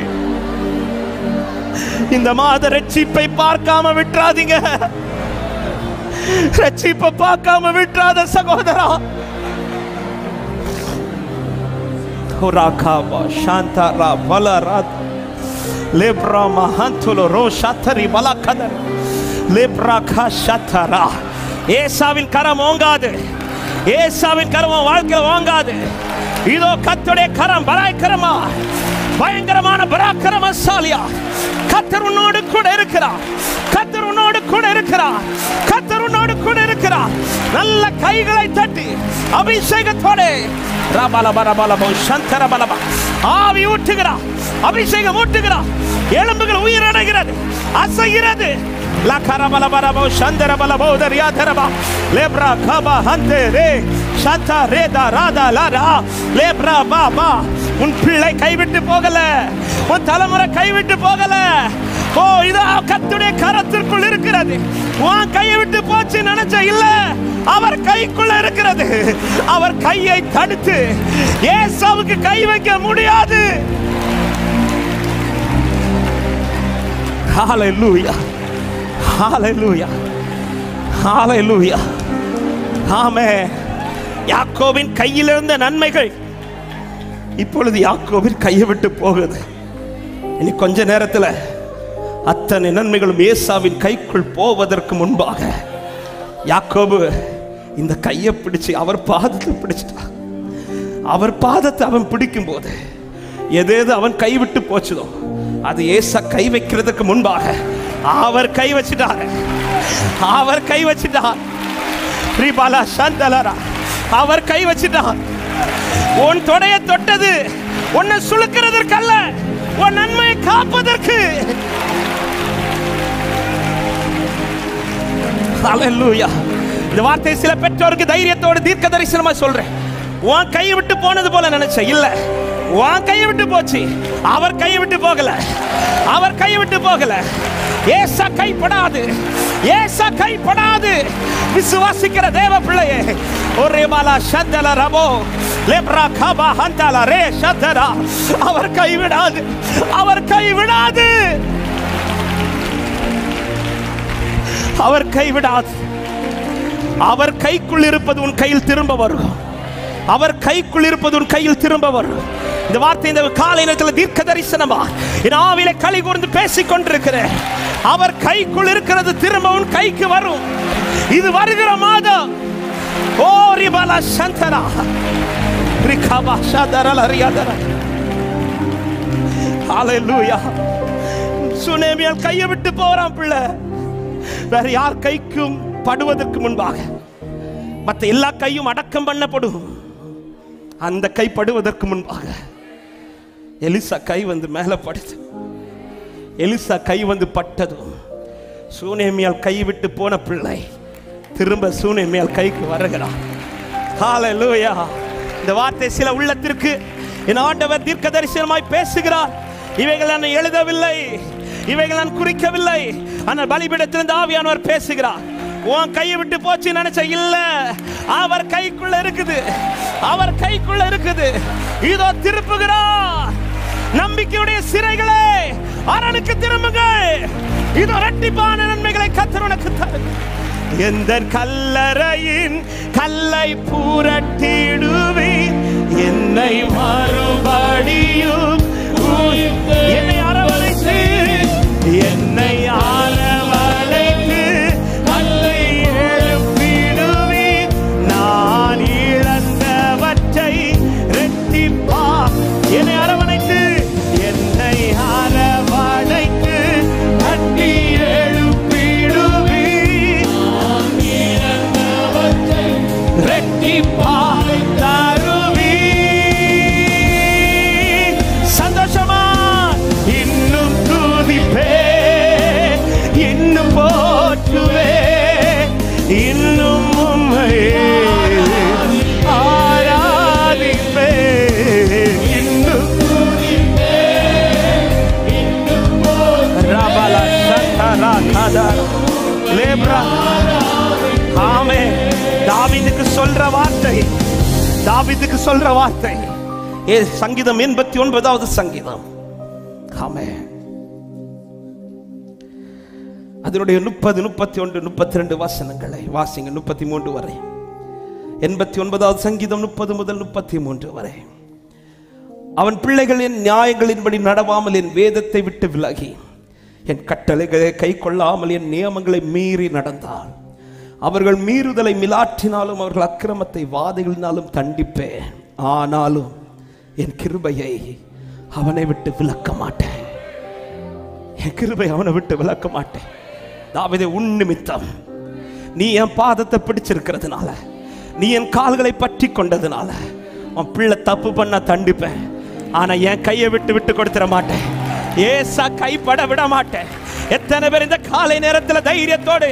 இந்த மாத ரட்சிப்பை பார்க்காம விட்டுறாதீங்க. ரட்சிப்பை பார்க்காம விட்டுறாத சகோதரா. சாந்தரா பலராத் லேப்ரா மஹந்துலோ ரோஷாத்தரி பலகதர் லேப்ராகா ஷத்தரா. ஏசாவின் கரம் ஓங்காது, ஏசாவின் கரம் வாழ்க்கையில் ஓங்காது. இதோ கர்த்தருடைய கரம் பராக்கிரமா, பயங்கரமான பராக்கிரமசாலியா. கர்த்தர் உன்னோடு கூட இருக்கிறார், கர்த்தர் உன்னோடு கூட இருக்கிறார், கர்த்தர் உன்னோடு கூட இருக்கிறார். நல்ல கைகளை தட்டி அபிஷேகத்தோட ஆவி ஊற்றுகிறார், அபிஷேகம் ஊற்றுகிறார். எலும்புகள் உயிரடைகிறது, அசைகிறது. லகரபலபரபோ சந்தரபலபோதரியா தரபா லேப்ரா கபா ஹந்தே ரே சதா ரேதா ராதா லாரா லேப்ரா பாபா. உன் பிள்ளை கைவிட்டு போகல, உன் தலைமுறை கைவிட்டு போகல. ஓ, இது கர்த்தருடைய கரத்திற்குள் இருக்கிறது. உன் கையை விட்டு போச்சு நினைச்ச இல்ல, அவர் கைக்குள்ள இருக்கிறது. அவர் கையை தடுத்து ஏசாவுக்கு கை வைக்க முடியாது. ஹalleluya, ஹalleluya, ஹalleluya. ஆமென். யாக்கோபின் கையில் இருந்த நன்மைகள் இப்பொழுது யாக்கோபின் கையை விட்டு போகுது. இனி கொஞ்ச நேரத்தில் அத்தனை நன்மைகளும் ஏசாவின் கைக்குள் போவதற்கு முன்பாக யாக்கோபு இந்த கையை பிடிச்சு அவர் பாதத்தை பிடிச்சிட்டான். அவர் பாதத்தை அவன் பிடிக்கும் போது எதேது அவன் கைவிட்டு போச்சதோ அது ஏசா கை வைக்கிறதுக்கு முன்பாக அவர் கை வச்சிட்டார். அவர் கை வச்சிட்டார். அவர் கை வச்சிட்டார். உன் தொடைய தொட்டது உன்னை சுளுக்கிறதற்கு அல்ல, உன் நன்மையை காப்பதற்கு. ஹalleluya. இந்த வார்த்தை சில பெற்றோருக்கு தைரியத்தோடு தீர்க்க தரிசனமா சொல்றேன். உன் கையை விட்டு போனது போல நினைச்ச இல்ல, உன் கையை விட்டு போச்சு. அவர் கையை விட்டு போகல, அவர் கையை விட்டு போகல. ஏசா கைப்படாது, ஏசா கைப்படாது. விசுவாசிக்கிற தேவ பிள்ளையே, ஒரே பாலா சந்தல ரபோ லேப்ரா கபா ஹந்தல ரே சதரா. அவர் கைவிடாது, அவர் கைவிடாது, அவர் கைவிடாது. அவர் கைக்குள் இருப்பது உன் கையில் திரும்ப வரும். அவர் கைக்குள் இருப்பது உன் கையில் திரும்ப வரும். இந்த வார்த்தை இந்த காலை நேரத்தில் தீர்க்க தரிசனமா என் ஆவியிலே களி கூர்ந்து பேசிக் கொண்டிருக்கிறேன். அவர் கைக்குள் இருக்கிறது திரும்ப உன் கைக்கு வரும். இது வருகிற மாதம். ஓ ரிபாலா சந்தரா ரிகாபா ஷதரல ரியாதர. ஹalleluya. சுனேமியால் கையை விட்டு போறான் பிள்ளை. வேற யார் கைக்கும் படுவதற்கு முன்பாக மற்ற எல்லா கையும் அடக்கம் பண்ணப்படும். அந்த கை படுவதற்கு முன்பாக எலிசா கை வந்து மேல படுது. எலிசா கை வந்து பட்டதும் சூனேமியால் கை விட்டு போன பிள்ளை திரும்ப சூனேமியால் கைக்கு வருகிறான். ஹalleluya. இந்த வார்த்தை சில உள்ளத்திற்கு என் ஆண்டவர் தீர்க்க தரிசனமாய் பேசுகிறார். இவைகள் நான் எழுதவில்லை, இவைகள் நான் குறிக்கவில்லை. ஆனால் பலிபீடத்திலிருந்து ஆவியானவர் பேசுகிறார். உன் கையை விட்டு போச்சு நினைச்ச இல்ல, அவர் கைக்குள்ள இருக்குது, அவர் கைக்குள்ள இருக்குது. இதோ திருப்புகிறார். நம்பிக்கையுடைய சிறைகளே அரணுக்கு திரும்புங்கள். இதோ இரட்டிப்பான நன்மைகளை கர்த்தர் உனக்கு தருகிறார். எந்த கல்லறையின் கல்லை புரட்டிடுவேன், என்னை மறுபடியும் என்னை அரவணைத்து, என்னை அரவணைத்து கல்லை எழுப்பிடுவேன். நான் இழந்தவற்றை இரட்டிப்பா. என்னை அரவணைத்து, என்னை அரவணைத்து கட்டி எழுப்பிடுவேன். நான் இழந்தவற்றை இரட்டிப்பா தருவேன். சந்தோஷமா இன்னும் துதிப்பேன், இன்னும் போற்றுவேன், இன்னும் உம்மையே ஆராதிப்பேன், இன்னும் துதிப்பேன், இன்னும் போற்றுவேன். ரபலா சதரா கதரா லேப்ரா. ஆமென். தாவீதுக்கு சொல்ற வார்த்தை, தாவீதுக்கு சொல்ற வார்த்தை. சங்கீதம் 89வது சங்கீதம். ஆமென். அதனுடைய 30, 31, 32 வசனங்களை வாசிங்க. 33 வரை. 89வது சங்கீதம் 30 முதல் 33 வரை. அவன் பிள்ளைகளின் நியாயங்களின்படி நடவாமல் என் வேதத்தை விட்டு விலகி என் கட்டளைகளை கை கொள்ளாமல் என் நியமங்களை மீறி நடந்தால் அவர்கள் மீறுதலை மிலாற்றினாலும் அவர்கள் அக்கிரமத்தை வாதைகளினாலும் தண்டிப்பேன். ஆனாலும் என் கிருபையை அவனை விட்டு விலக்க மாட்டேன். என் கிருபை அவனை விட்டு விலக்க மாட்டேன். தாவீதே, உன் நிமித்தம் நீ என் பாதத்தை பிடிச்சிருக்கிறதுனால, நீ என் கால்களை பற்றி கொண்டதுனால உன் பிள்ளை தப்பு பண்ண தண்டிப்பேன். ஆனா என் கையை விட்டு விட்டு கொடுத்துட மாட்டேன். ஏசா கைப்பட விட மாட்டேன். எத்தனை பேர் இந்த காலை நேரத்தில் தைரியத்தோடு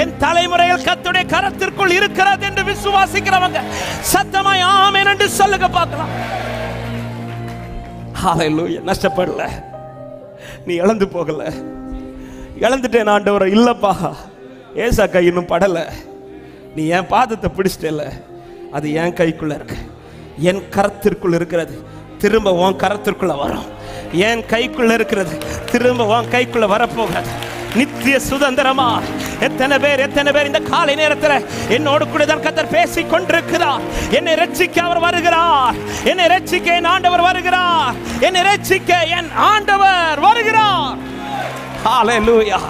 என் தலைமுறையில் கர்த்தருடைய கரத்திற்குள் இருக்கிறது என்று விசுவாசிக்கிறவங்க சத்தமாய் ஆமென் என்று சொல்லுங்க பார்க்கலாம். ஹல்லேலூயா. நஷ்டப்படல, நீ இழந்து போகல. இழந்துட்டேன் ஆண்டவரே, இல்லப்பா ஏசா கை இன்னும் படல, நீ என் பாதத்தை பிடிச்சிட்டல, அது என் கைக்குள்ள இருக்கு, என் கரத்திற்குள் இருக்கிறது, திரும்ப உன் கரத்திற்குள்ள வரும். என் கைக்குள்ள இருக்கிறது திரும்ப உன் கைக்குள்ள வரப்போகாது. நித்திய சுதந்திரமா எத்தனை பேர் இந்த காலை நேரத்தில் என்னோடு கூட தான் கர்த்தர் பேசிக் கொண்டிருக்கிறார். என்னை ரட்சிக்க அவர் வருகிறார், என்னை ரட்சிக்க என் ஆண்டவர் வருகிறார், என்னை ரட்சிக்க என் ஆண்டவர் வருகிறார். ஹல்லேலூயா,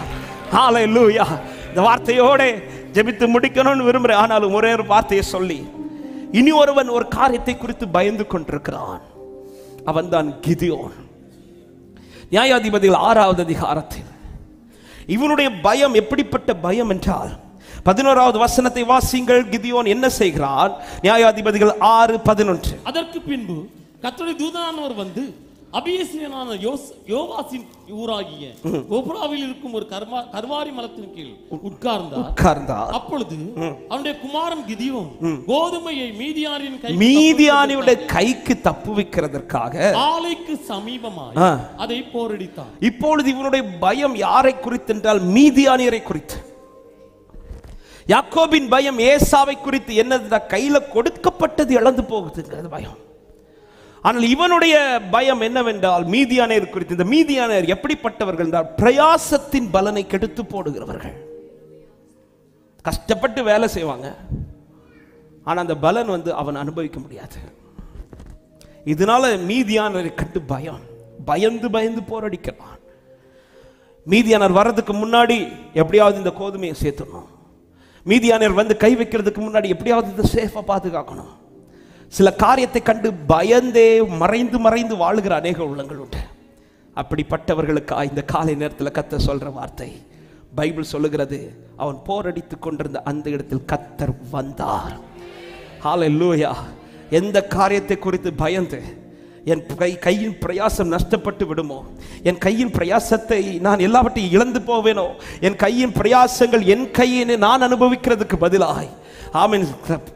ஹல்லேலூயா. இந்த வார்த்தையோட ஜெபித்து முடிக்கணும்னு விரும்புறேன். ஆனாலும் ஒரே ஒரு வார்த்தையை சொல்லி, இனி ஒருவன் ஒரு காரியத்தை குறித்து பயந்து கொண்டிருக்கிறான். அவன் தான் கிதியோன். நியாயாதிபதிகள் 6வது அதிகாரத்தில் இவனுடைய பயம் எப்படிப்பட்ட பயம் என்றால் 11வது வசனத்தை வாசிங்கள். கிதியோன் என்ன செய்கிறான்? நியாயாதிபதிகள் 6:11. அதற்கு பின்பு கர்த்தருடைய தூதனானவர் வந்து அபியேசியனான யோவாசின் ஊராகிய ஒப்ராவில் இருக்கும் ஒரு கர்வாரி மரத்தின் கீழ் உட்கார்ந்தார். அப்பொழுது அவனுடைய குமாரன் கிதியோன் கோதுமையை மீதியானியுடைய கைக்கு தப்புவிக்கிறதற்காக ஆலைக்கு சமீபமாய் அதை போரடித்தான். இப்பொழுது இவனுடைய பயம் யாரை குறித்து என்றால் மீதியானியரை குறித்து. யாக்கோபின் பயம் ஏசாவை குறித்து என்னது? கையில கொடுக்கப்பட்டது இழந்து போகுதுங்கிறது பயம். ஆனால் இவனுடைய பயம் என்னவென்றால் மீதியானியர் குறித்து. இந்த மீதியானியர் எப்படிப்பட்டவர்கள் என்றால் பிரயாசத்தின் பலனை கெடுத்து போடுகிறவர்கள். கஷ்டப்பட்டு வேலை செய்வாங்க, ஆனா அந்த பலன் அவன் அனுபவிக்க முடியாது. இதனால மீதியானியரை கண்டு பயந்து போரடிக்கிறான். மீதியானியர் வர்றதுக்கு முன்னாடி எப்படியாவது இந்த கோதுமையை சேர்த்துடணும். மீதியானியர் வந்து கை வைக்கிறதுக்கு முன்னாடி எப்படியாவது இதை சேஃபா பாதுகாக்கணும். சில காரியத்தை கண்டு பயந்தே மறைந்து வாழுகிற அநேக உள்ளங்கள் உண்டு. அப்படிப்பட்டவர்களுக்கு இந்த காலை நேரத்தில் கர்த்தர் சொல்ற வார்த்தை, பைபிள் சொல்லுகிறது, அவன் போரடித்து கொண்டிருந்த அந்த இடத்தில் கர்த்தர் வந்தார். ஹல்லேலூயா. எந்த காரியத்தை குறித்து பயந்து என் கையின் பிரயாசம் நஷ்டப்பட்டு விடுமோ, என் கையின் பிரயாசத்தை நான் எல்லாவற்றையும் இழந்து போவேனோ, என் கையின் பிரயாசங்கள் என் கையினை நான் அனுபவிக்கிறதுக்கு பதிலாய், ஆமென்,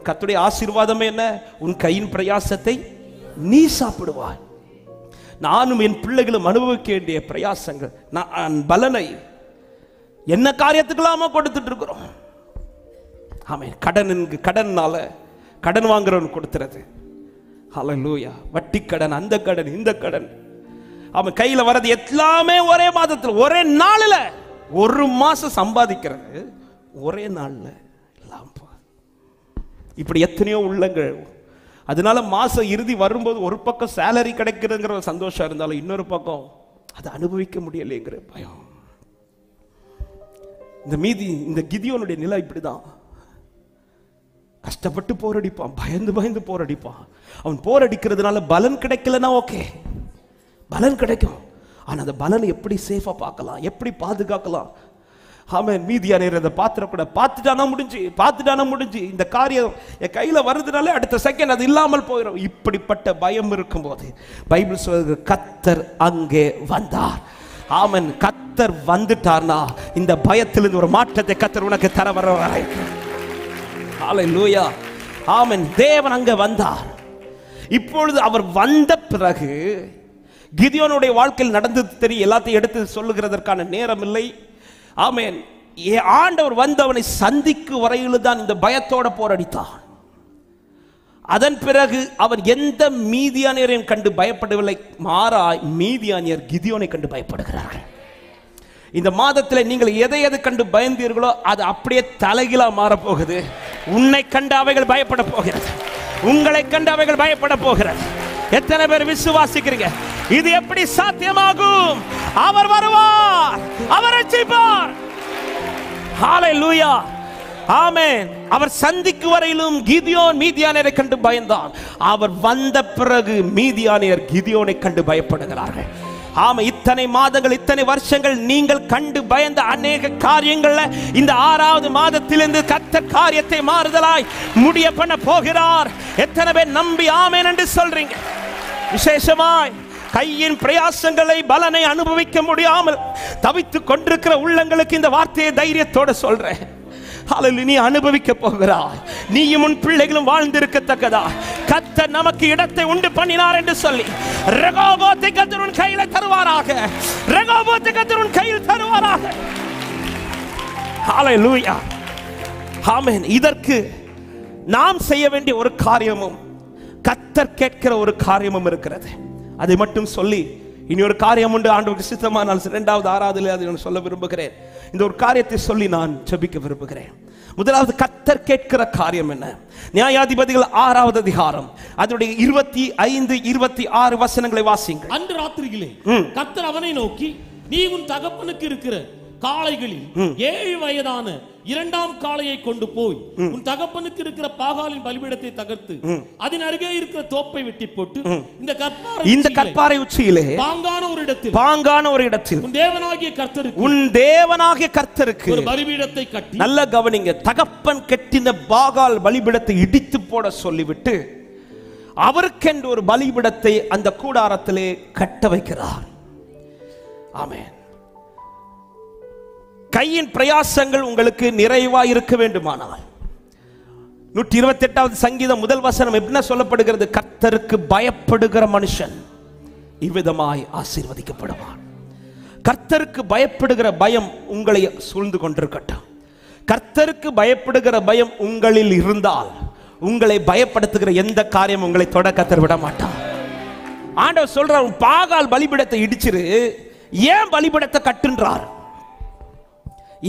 கர்த்தருடைய ஆசீர்வாதம் என்ன? உன் கையின் பிரயாசத்தை நீ சாப்பிடுவாய். நானும் என் பிள்ளைகளும் அனுபவிக்க வேண்டிய பிரயாசங்கள், நான் பலனை என்ன காரியத்துக்கெல்லாமோ கொடுத்துட்டு இருக்கிறோம். ஆமென். கடனால கடன் வாங்குறவன் கொடுத்துறது. ஹல்லேலூயா. வட்டி கடன், அந்த கடன், இந்த கடன், அவன் கையில வரது எல்லாமே ஒரே மாதத்தில், ஒரே நாளில், ஒரு மாசம் சம்பாதிக்கிறது ஒரே நாள்ல எல்லாம். இப்படி எத்தனையோ உள்ளங்கள். அதனால மாசம் இறுதி வரும்போது ஒரு பக்கம் சேலரி கிடைக்கிறதுங்கிற சந்தோஷம் இருந்தாலும் இன்னொரு பக்கம் அதை அனுபவிக்க முடியலைங்கிற பயம். இந்த கிதியோனுடைய நிலை இப்படிதான். கஷ்டப்பட்டு போரடிப்பான், பயந்து போரடிப்பான். அவன் போரடிக்கிறதுனால பலன் கிடைக்கலன்னா ஓகே, பலன் கிடைக்கும். ஆனா அந்த பலனை எப்படி சேஃபா பார்க்கலாம், எப்படி பாதுகாக்கலாம்? ஆமென். மீதியானியர் அதை பார்த்துட்டானா முடிஞ்சு, இந்த காரியம் என் கையில வருதுனாலே அடுத்த செகண்ட் அது இல்லாமல் போயிடும். இப்படிப்பட்ட பயம் இருக்கும்போது பைபிள் சொல்லுது, கர்த்தர் அங்கே வந்தார். ஆமென். கர்த்தர் வந்துட்டார்னா இந்த பயத்திலிருந்து ஒரு மாற்றத்தை கர்த்தர் உனக்கு தர வர. ஹல்லேலூயா. ஆமென். தேவன் அங்கே வந்தார். இப்பொழுது அவர் வந்த பிறகு கிதியோனுடைய வாழ்க்கையில் நடந்தது தெரியும். எல்லாத்தையும் எடுத்து சொல்லுகிறதற்கான நேரம் இல்லை. ஆமென். ஆண்டவர் வந்தவனை சந்திக்கும் வரையில் தான் இந்த பயத்தோட போராடித்தான். அதன் பிறகு அவன் எந்த மீதியானியரையும் கண்டு பயப்படவில்லை, மாறாய் மீதியானியர் கிதியோனை கண்டு பயப்படுகிறார்கள். இந்த மாதத்தில் நீங்கள் எதை கண்டு பயந்தீர்களோ அது அப்படியே தலைகீழா மாறப்போகுது. உன்னை கண்டு அவைகள் பயப்பட போகிறது, உங்களை கண்டு அவைகள் பயப்பட போகிறது. எத்தனை பேர் விசுவாசிக்கிறீங்க? இது எப்படி சாத்தியமாகும்? அவர் வருவார், அவர் ரட்சிப்பார். ஹல்லேலூயா. ஆமென். அவர் சந்திக்கு வரையிலும் கிதியோன் மீதியானியரை கண்டு பயந்தான். அவர் வந்த பிறகு மீதியானியர் கிதியோனை கண்டு பயப்படுகிறார்கள். ஆமா, இத்தனை மாதங்கள், இத்தனை வருஷங்கள் நீங்கள் கண்டு பயந்த அநேக காரியங்கள்ல இந்த 6வது மாதத்திலிருந்து கர்த்தர் காரியத்தை மாறுதலாய் முடிய பண்ண போகிறார். எத்தனை பேர் நம்பி ஆமென் என்று சொல்றீங்க? விசேஷமாய் கையின் பிரயாசங்களை பலனை அனுபவிக்க முடியாமல் தவித்துக் கொண்டிருக்கிற உள்ளங்களுக்கு இந்த வார்த்தையை தைரியத்தோட சொல்றேன். ஹல்லேலூயா. நீ அனுபவிக்க போகிறாய். நீயும் உன் பிள்ளைகளும் வாழ்ந்திருக்கத்தக்கதா கர்த்தர் நமக்கு இடத்தை உண்டு பண்ணினார் என்று சொல்லி ரெகோபோத்தை கர்த்தர் உன் கையில தருவாராக. ரெகோபோத்தை கர்த்தர் உன் கையில் தருவாராக. ஹல்லேலூயா. ஆமென். இதற்கு நாம் செய்ய வேண்டிய ஒரு காரியமும் கர்த்தர் கேட்கிற ஒரு காரியமும் இருக்கிறது. அதை மட்டும் சொல்லி இனி ஒரு காரியம் உண்டு. ஆண்டவருக்கு சித்தமானால் 2வது ஆராதனையிலே அதை நான் சொல்ல விரும்புகிறேன். இந்த ஒரு காரியத்தை சொல்லி நான் ஜெபிக்க விரும்புகிறேன். முதலாவது கர்த்தர் கேட்கிற காரியம் என்ன? நியாயாதிபதிகள் 6வது அதிகாரம் அதனுடைய 25, 26 வசனங்களை வாசிங்க. அன்று ராத்திரியிலே கர்த்தர் அவனை நோக்கி, நீ உன் தகப்பனுக்கு இருக்கிற காளைகளில் 7 வயதான 2ஆம் காளையை கொண்டு போய் உன் தகப்பனுக்கு இருக்கிற பாகாலின் பலிபீடத்தை தகர்த்து அதன் அருகே இருக்கிற தோப்பை வெட்டி போட்டு இந்த கற்பாறை உச்சியிலே பாங்கான ஒரு இடத்தில் உன் தேவனாகிய கர்த்தருக்கு ஒரு பலிபீடத்தை கட்டி, நல்ல கவனிங்க, தகப்பன் கட்டின பாகால் பலிபீடத்தை இடித்து போட சொல்லிவிட்டு அவருக்கென்று ஒரு பலிபீடத்தை அந்த கூடாரத்திலே கட்ட வைக்கிறார். ஆமென். கையின் பிரயாசங்கள் உங்களுக்கு நிறைவாய் இருக்க வேண்டுமானால் 128வது சங்கீதம் 1 வசனம் என்ன சொல்லப்படுகிறது? கர்த்தருக்கு பயப்படுகிற மனுஷன் இவ்விதமாய் ஆசீர்வதிக்கப்படுவான். கர்த்தருக்கு பயப்படுகிற பயம் உங்களை சூழ்ந்து கொண்டிருக்கட்டும். கர்த்தருக்கு பயப்படுகிற பயம் உங்களில் இருந்தால் உங்களை பயப்படுத்துகிற எந்த காரியம் உங்களை தொட கர்த்தர் விட மாட்டார். ஆண்டவர் சொல்றார், பாகால் பலிபீடத்தை இடிச்சிரு. ஏன் பலிபீடத்தை கட்டுன்றார்?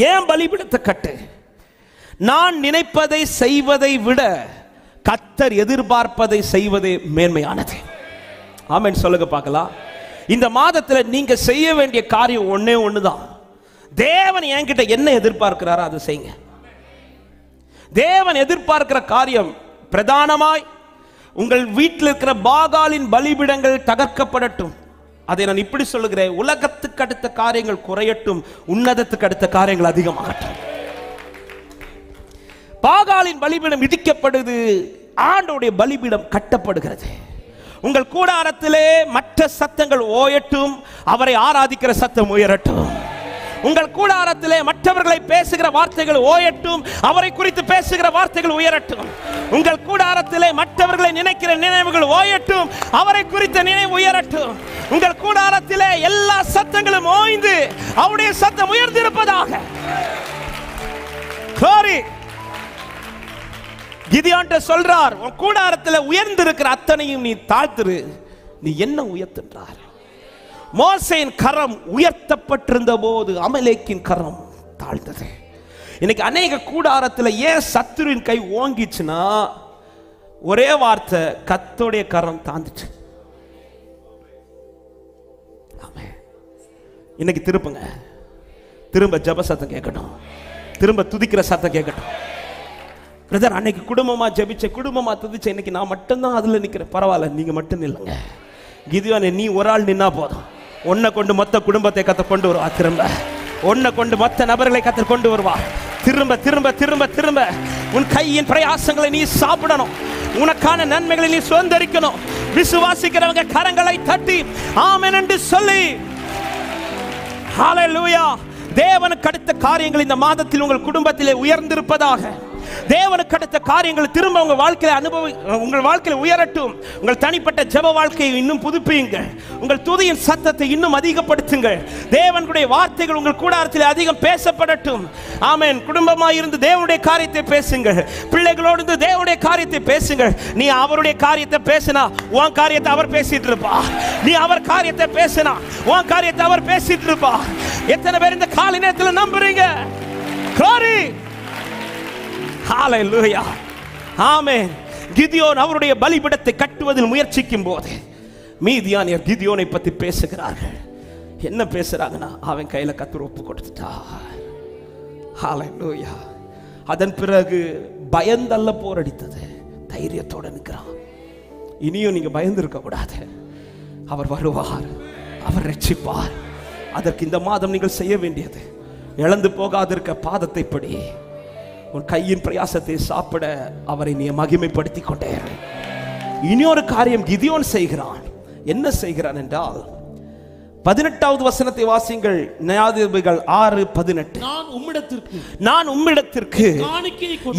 ஏன் பலிபீடத்தை கட்டு? நான் நினைப்பதை செய்வதை விட கர்த்தர் எதிர்பார்ப்பதை செய்வதே மேன்மையானது. ஆமென். சொல்லுங்க பார்க்கலாம். இந்த மாதத்தில் நீங்க செய்ய வேண்டிய காரியம் ஒண்ணே ஒண்ணுதான். தேவன் என்கிட்ட என்ன எதிர்பார்க்கிறாரோ அதை செய்யுங்க. தேவன் எதிர்பார்க்கிற காரியம் பிரதானமாய் உங்கள் வீட்டில் இருக்கிற பாகாலின் பலிபீடங்கள் தகர்க்கப்படட்டும். அதை நான் இப்படி சொல்லுகிறேன், உலகத்துக்கு அடுத்த காரியங்கள் குறையட்டும், உன்னதத்துக்கு அடுத்த காரியங்கள் அதிகமாகட்டும். பாகாலின் பலிபீடம் இடிக்கப்படுது, ஆண்டவருடைய பலிபீடம் கட்டப்படுகிறது. உங்கள் கூடாரத்திலே மற்ற சத்தங்கள் ஓயட்டும், அவரை ஆராதிக்கிற சத்தம் உயரட்டும். உங்கள் கூடாரத்திலே மற்றவர்களை பேசுகிற வார்த்தைகள் ஓயட்டும், அவரை குறித்து பேசுகிற வார்த்தைகள் உயரட்டும். உங்கள் கூடாரத்திலே மற்றவர்களை நினைக்கிற நினைவுகள் ஓயட்டும், அவரை குறித்த நினைவு உயரட்டும். உங்கள் கூடாரத்திலே எல்லா சத்தங்களும் ஓய்ந்து அவருடைய சத்தம் உயர்ந்திருப்பதாக. கிதியோன்ட்ட சொல்றார், உன் கூடாரத்திலே உயர்ந்திருக்கிற அத்தனையும் நீ தாழ்த்துரு. நீ என்ன உயர்த்துன்றார்? மோசேயின் கரம் உயர்த்தப்பட்டிருந்த போது அமலேக்கின் கரம் தாழ்ந்தது. இன்னைக்கு அநேக கூடாரத்தில் ஏன் சத்துருவின் கை ஓங்கிச்சுன்னா ஒரே வார்த்தை, கர்த்தருடைய கரம் தாழ்ந்துச்சு. இன்னைக்கு திருப்புங்க, திரும்ப ஜெப சத்தம் கேட்கட்டும், திரும்ப துதிக்கிற சத்தம் கேட்கட்டும். பிரதர், அன்னைக்கு குடும்பமா ஜெபிச்ச, குடும்பமா துதிச்ச, இன்னைக்கு நான் மட்டும்தான் அதுல நிக்கிறேன். பரவாயில்ல, நீங்க மட்டும் இல்லைங்க. கிதியோனே, நீ ஒரு ஆள் நின்னா போதும், உன்னை கொண்டு மொத்த குடும்பத்தை கத்த கொண்டு வருவா. திரும்ப உன்னை கொண்டு மொத்த நபர்களை கத்த கொண்டு வருவா. திரும்ப திரும்ப திரும்ப திரும்ப உன் கையின் பிரயாசங்களை நீ சாப்பிடணும். உனக்கான நன்மைகளை நீ சுதந்திரிக்கணும். விசுவாசிக்கிறவங்க கரங்களை தட்டி ஆமென் என்று சொல்லி, ஹல்லேலூயா. தேவனுக்கு அடுத்த காரியங்கள் இந்த மாதத்தில் உங்கள் குடும்பத்திலே உயர்ந்திருப்பதாக. தேவனுக்கு அடுத்த காரியங்கள் திரும்ப உங்கள் வாழ்க்கையில உங்கள் வாழ்க்கையில உயரட்டும். உங்கள் தனிப்பட்ட ஜெப வாழ்க்கையை இன்னும் புதுப்பியுங்கள். உங்கள் துதியின் சத்தத்தை இன்னும் அதிகப்படுத்துங்கள். தேவனுடைய வார்த்தைகள் உங்கள் கூடாரத்தில் அதிகம் பேசப்படட்டும். ஆமென். குடும்பமாக இருந்து தேவனுடைய காரியத்தை பேசுங்கள். பிள்ளைகளோடு இருந்து தேவனுடைய காரியத்தை பேசுங்கள். நீ அவருடைய காரியத்தை பேசினா உன் காரியத்தை அவர் பேசிட்டு இருப்பா. நீ அவர் காரியத்தை பேசினா உன் காரியத்தை அவர் பேசிட்டு இருப்பா. எத்தனை பேர் இந்த காலை நேரத்தில் நம்புறீங்க? glory, ஹல்லேலூயா, ஆமென். கிதியோன் அவருடைய பலிபீடத்தை கட்டுவதில் முயற்சிக்கும் போது மீதியானியர் கிதியோனை பத்தி பேசுகிறார்கள். என்ன பேசுறாங்கன்னா, அவன் கையில கர்த்தர் ஒப்பு கொடுத்துட்டார். ஹல்லேலூயா. அதன் பிறகு பயந்தல்ல போரடித்தது, தைரியத்தோட நிற்கிறான். இனியும் நீங்க பயந்து இருக்க கூடாது. அவர் வருவார், அவர் ரட்சிப்பார். அதற்கு இந்த மாதம் நீங்கள் செய்ய வேண்டியது, இழந்து போகாதிருக்க பாதத்தை படி உன் கையின் பிரயாசத்தை சாப்பிட அவரை நீ மகிமைப்படுத்திக் கொண்டே. இனியொரு காரியம் கிதியோன் செய்கிறான். என்ன செய்கிறான் என்றால் 18வது வசனத்தை வாசிங்கள். நியாயாதிபதிகள் 6:18. நான் உம்மிடத்திற்கு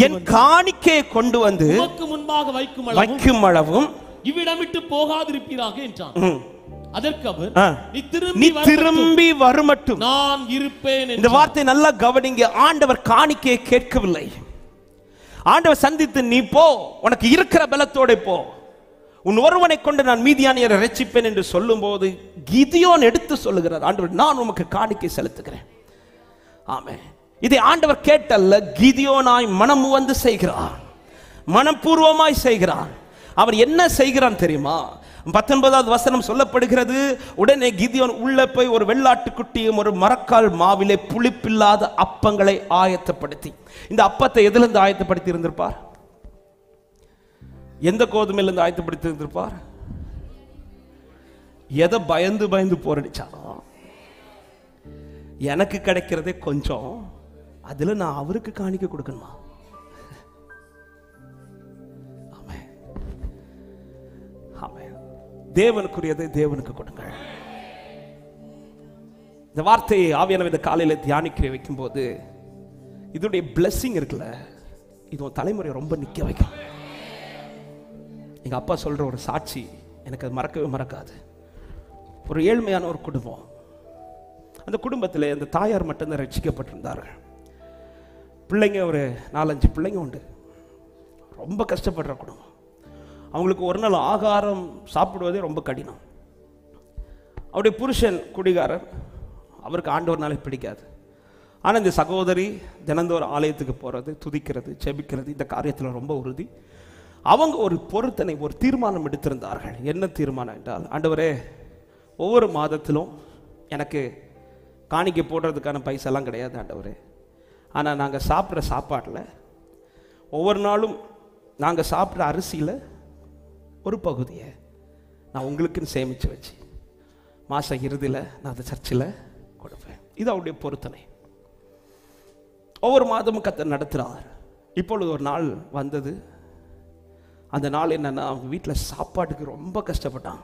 என் காணிக்கையை கொண்டு வந்து உமக்கு முன்பாக வைக்கும் அளவும் இவ்விடமிட்டு போகாதிருப்பீராக என்றான். அதற்கு அவர், நீ திரும்பி வருமட்டும் நான் இருப்பேன். இந்த வார்த்தை நல்லா கவனிங்க. ஆண்டவர் காணிக்கையை கேட்கவில்லை. ஆண்டவர் சந்தித்து, நீ போ, உனக்கு இருக்கிற பலத்தோட போ, உன் ஒருவனை கொண்டு நான் மீதியானியரை ரட்சிப்பேன் என்று சொல்லும் போது கிதியோன் எடுத்து சொல்லுகிறார், ஆண்டவர் நான் உமக்கு காணிக்கை செலுத்துகிறேன். ஆமென். இதை ஆண்டவர் கேட்டல்ல, கிதியோனாய் மனம் வந்து செய்கிறார், மனப்பூர்வமாய் செய்கிறார். அவர் என்ன செய்கிறான் தெரியுமா? 19வது வசனம் சொல்லப்படுகிறது, உடனே கிதியோன் உள்ள போய் ஒரு வெள்ளாட்டுக்குட்டியும் ஒரு மரக்கால் மாவிலே புளிப்பில்லாத அப்பங்களை ஆயத்தப்படுத்தி, இந்த அப்பத்தை எதிலிருந்து ஆயத்தப்படுத்தி இருந்திருப்பார்? எந்த கோதுமையிலிருந்து ஆயத்தப்படுத்தி இருந்திருப்பார்? எதை பயந்து பயந்து போரடிச்சாலும் எனக்கு கிடைக்கிறதே கொஞ்சம், அதுல நான் அவருக்கு காணிக்க கொடுக்கணுமா? தேவனுக்குரியதை தேவனுக்கு கொடுங்கள். இந்த வார்த்தையை ஆவியானவர் இந்த காலையில தியானிக்க வைக்கும் போது இதோடைய பிளெஸிங் இருக்குல்ல, இது தலைமுறை ரொம்ப நிக்க வைக்கும். எங்க அப்பா சொல்ற ஒரு சாட்சி எனக்கு அது மறக்கவே மறக்காது. ஒரு ஏழ்மையான ஒரு குடும்பம், அந்த குடும்பத்தில் அந்த தாயார் மட்டும்தான் ரட்சிக்கப்பட்டிருந்தார்கள். பிள்ளைங்க ஒரு 4-5 பிள்ளைங்க உண்டு. ரொம்ப கஷ்டப்படுற குடும்பம். அவங்களுக்கு ஒரு நாள் ஆகாரம் சாப்பிடுவதே ரொம்ப கடினம். அவருடைய புருஷன் குடிகாரர், அவருக்கு ஆண்டவர்னாலே பிடிக்காது. ஆனால் இந்த சகோதரி தினந்தோறும் ஆலயத்துக்கு போகிறது, துதிக்கிறது, செபிக்கிறது, இந்த காரியத்தில் ரொம்ப உறுதி. அவங்க ஒரு பொருத்தனை, ஒரு தீர்மானம் எடுத்திருந்தார்கள். என்ன தீர்மானம் என்றால், ஆண்டவரே ஒவ்வொரு மாதத்திலும் எனக்கு காணிக்கை போடுறதுக்கான பைசெல்லாம் கிடையாது ஆண்டவரே, ஆனால் நாங்கள் சாப்பிட்ற சாப்பாட்டில் ஒவ்வொரு நாளும் நாங்கள் சாப்பிட்ற அரிசியில் ஒரு பகுதியை நான் உங்களுக்குன்னு சேமித்து வச்சு மாத இறுதியில் நான் அதை சர்ச்சில் கொடுப்பேன். இது அவருடைய பொருத்தனை. ஒவ்வொரு மாதமும் கர்த்தர் நடத்துகிறார். இப்பொழுது ஒரு நாள் வந்தது. அந்த நாள் என்னன்னா, அவங்க வீட்டில் சாப்பாட்டுக்கு ரொம்ப கஷ்டப்பட்டாங்க.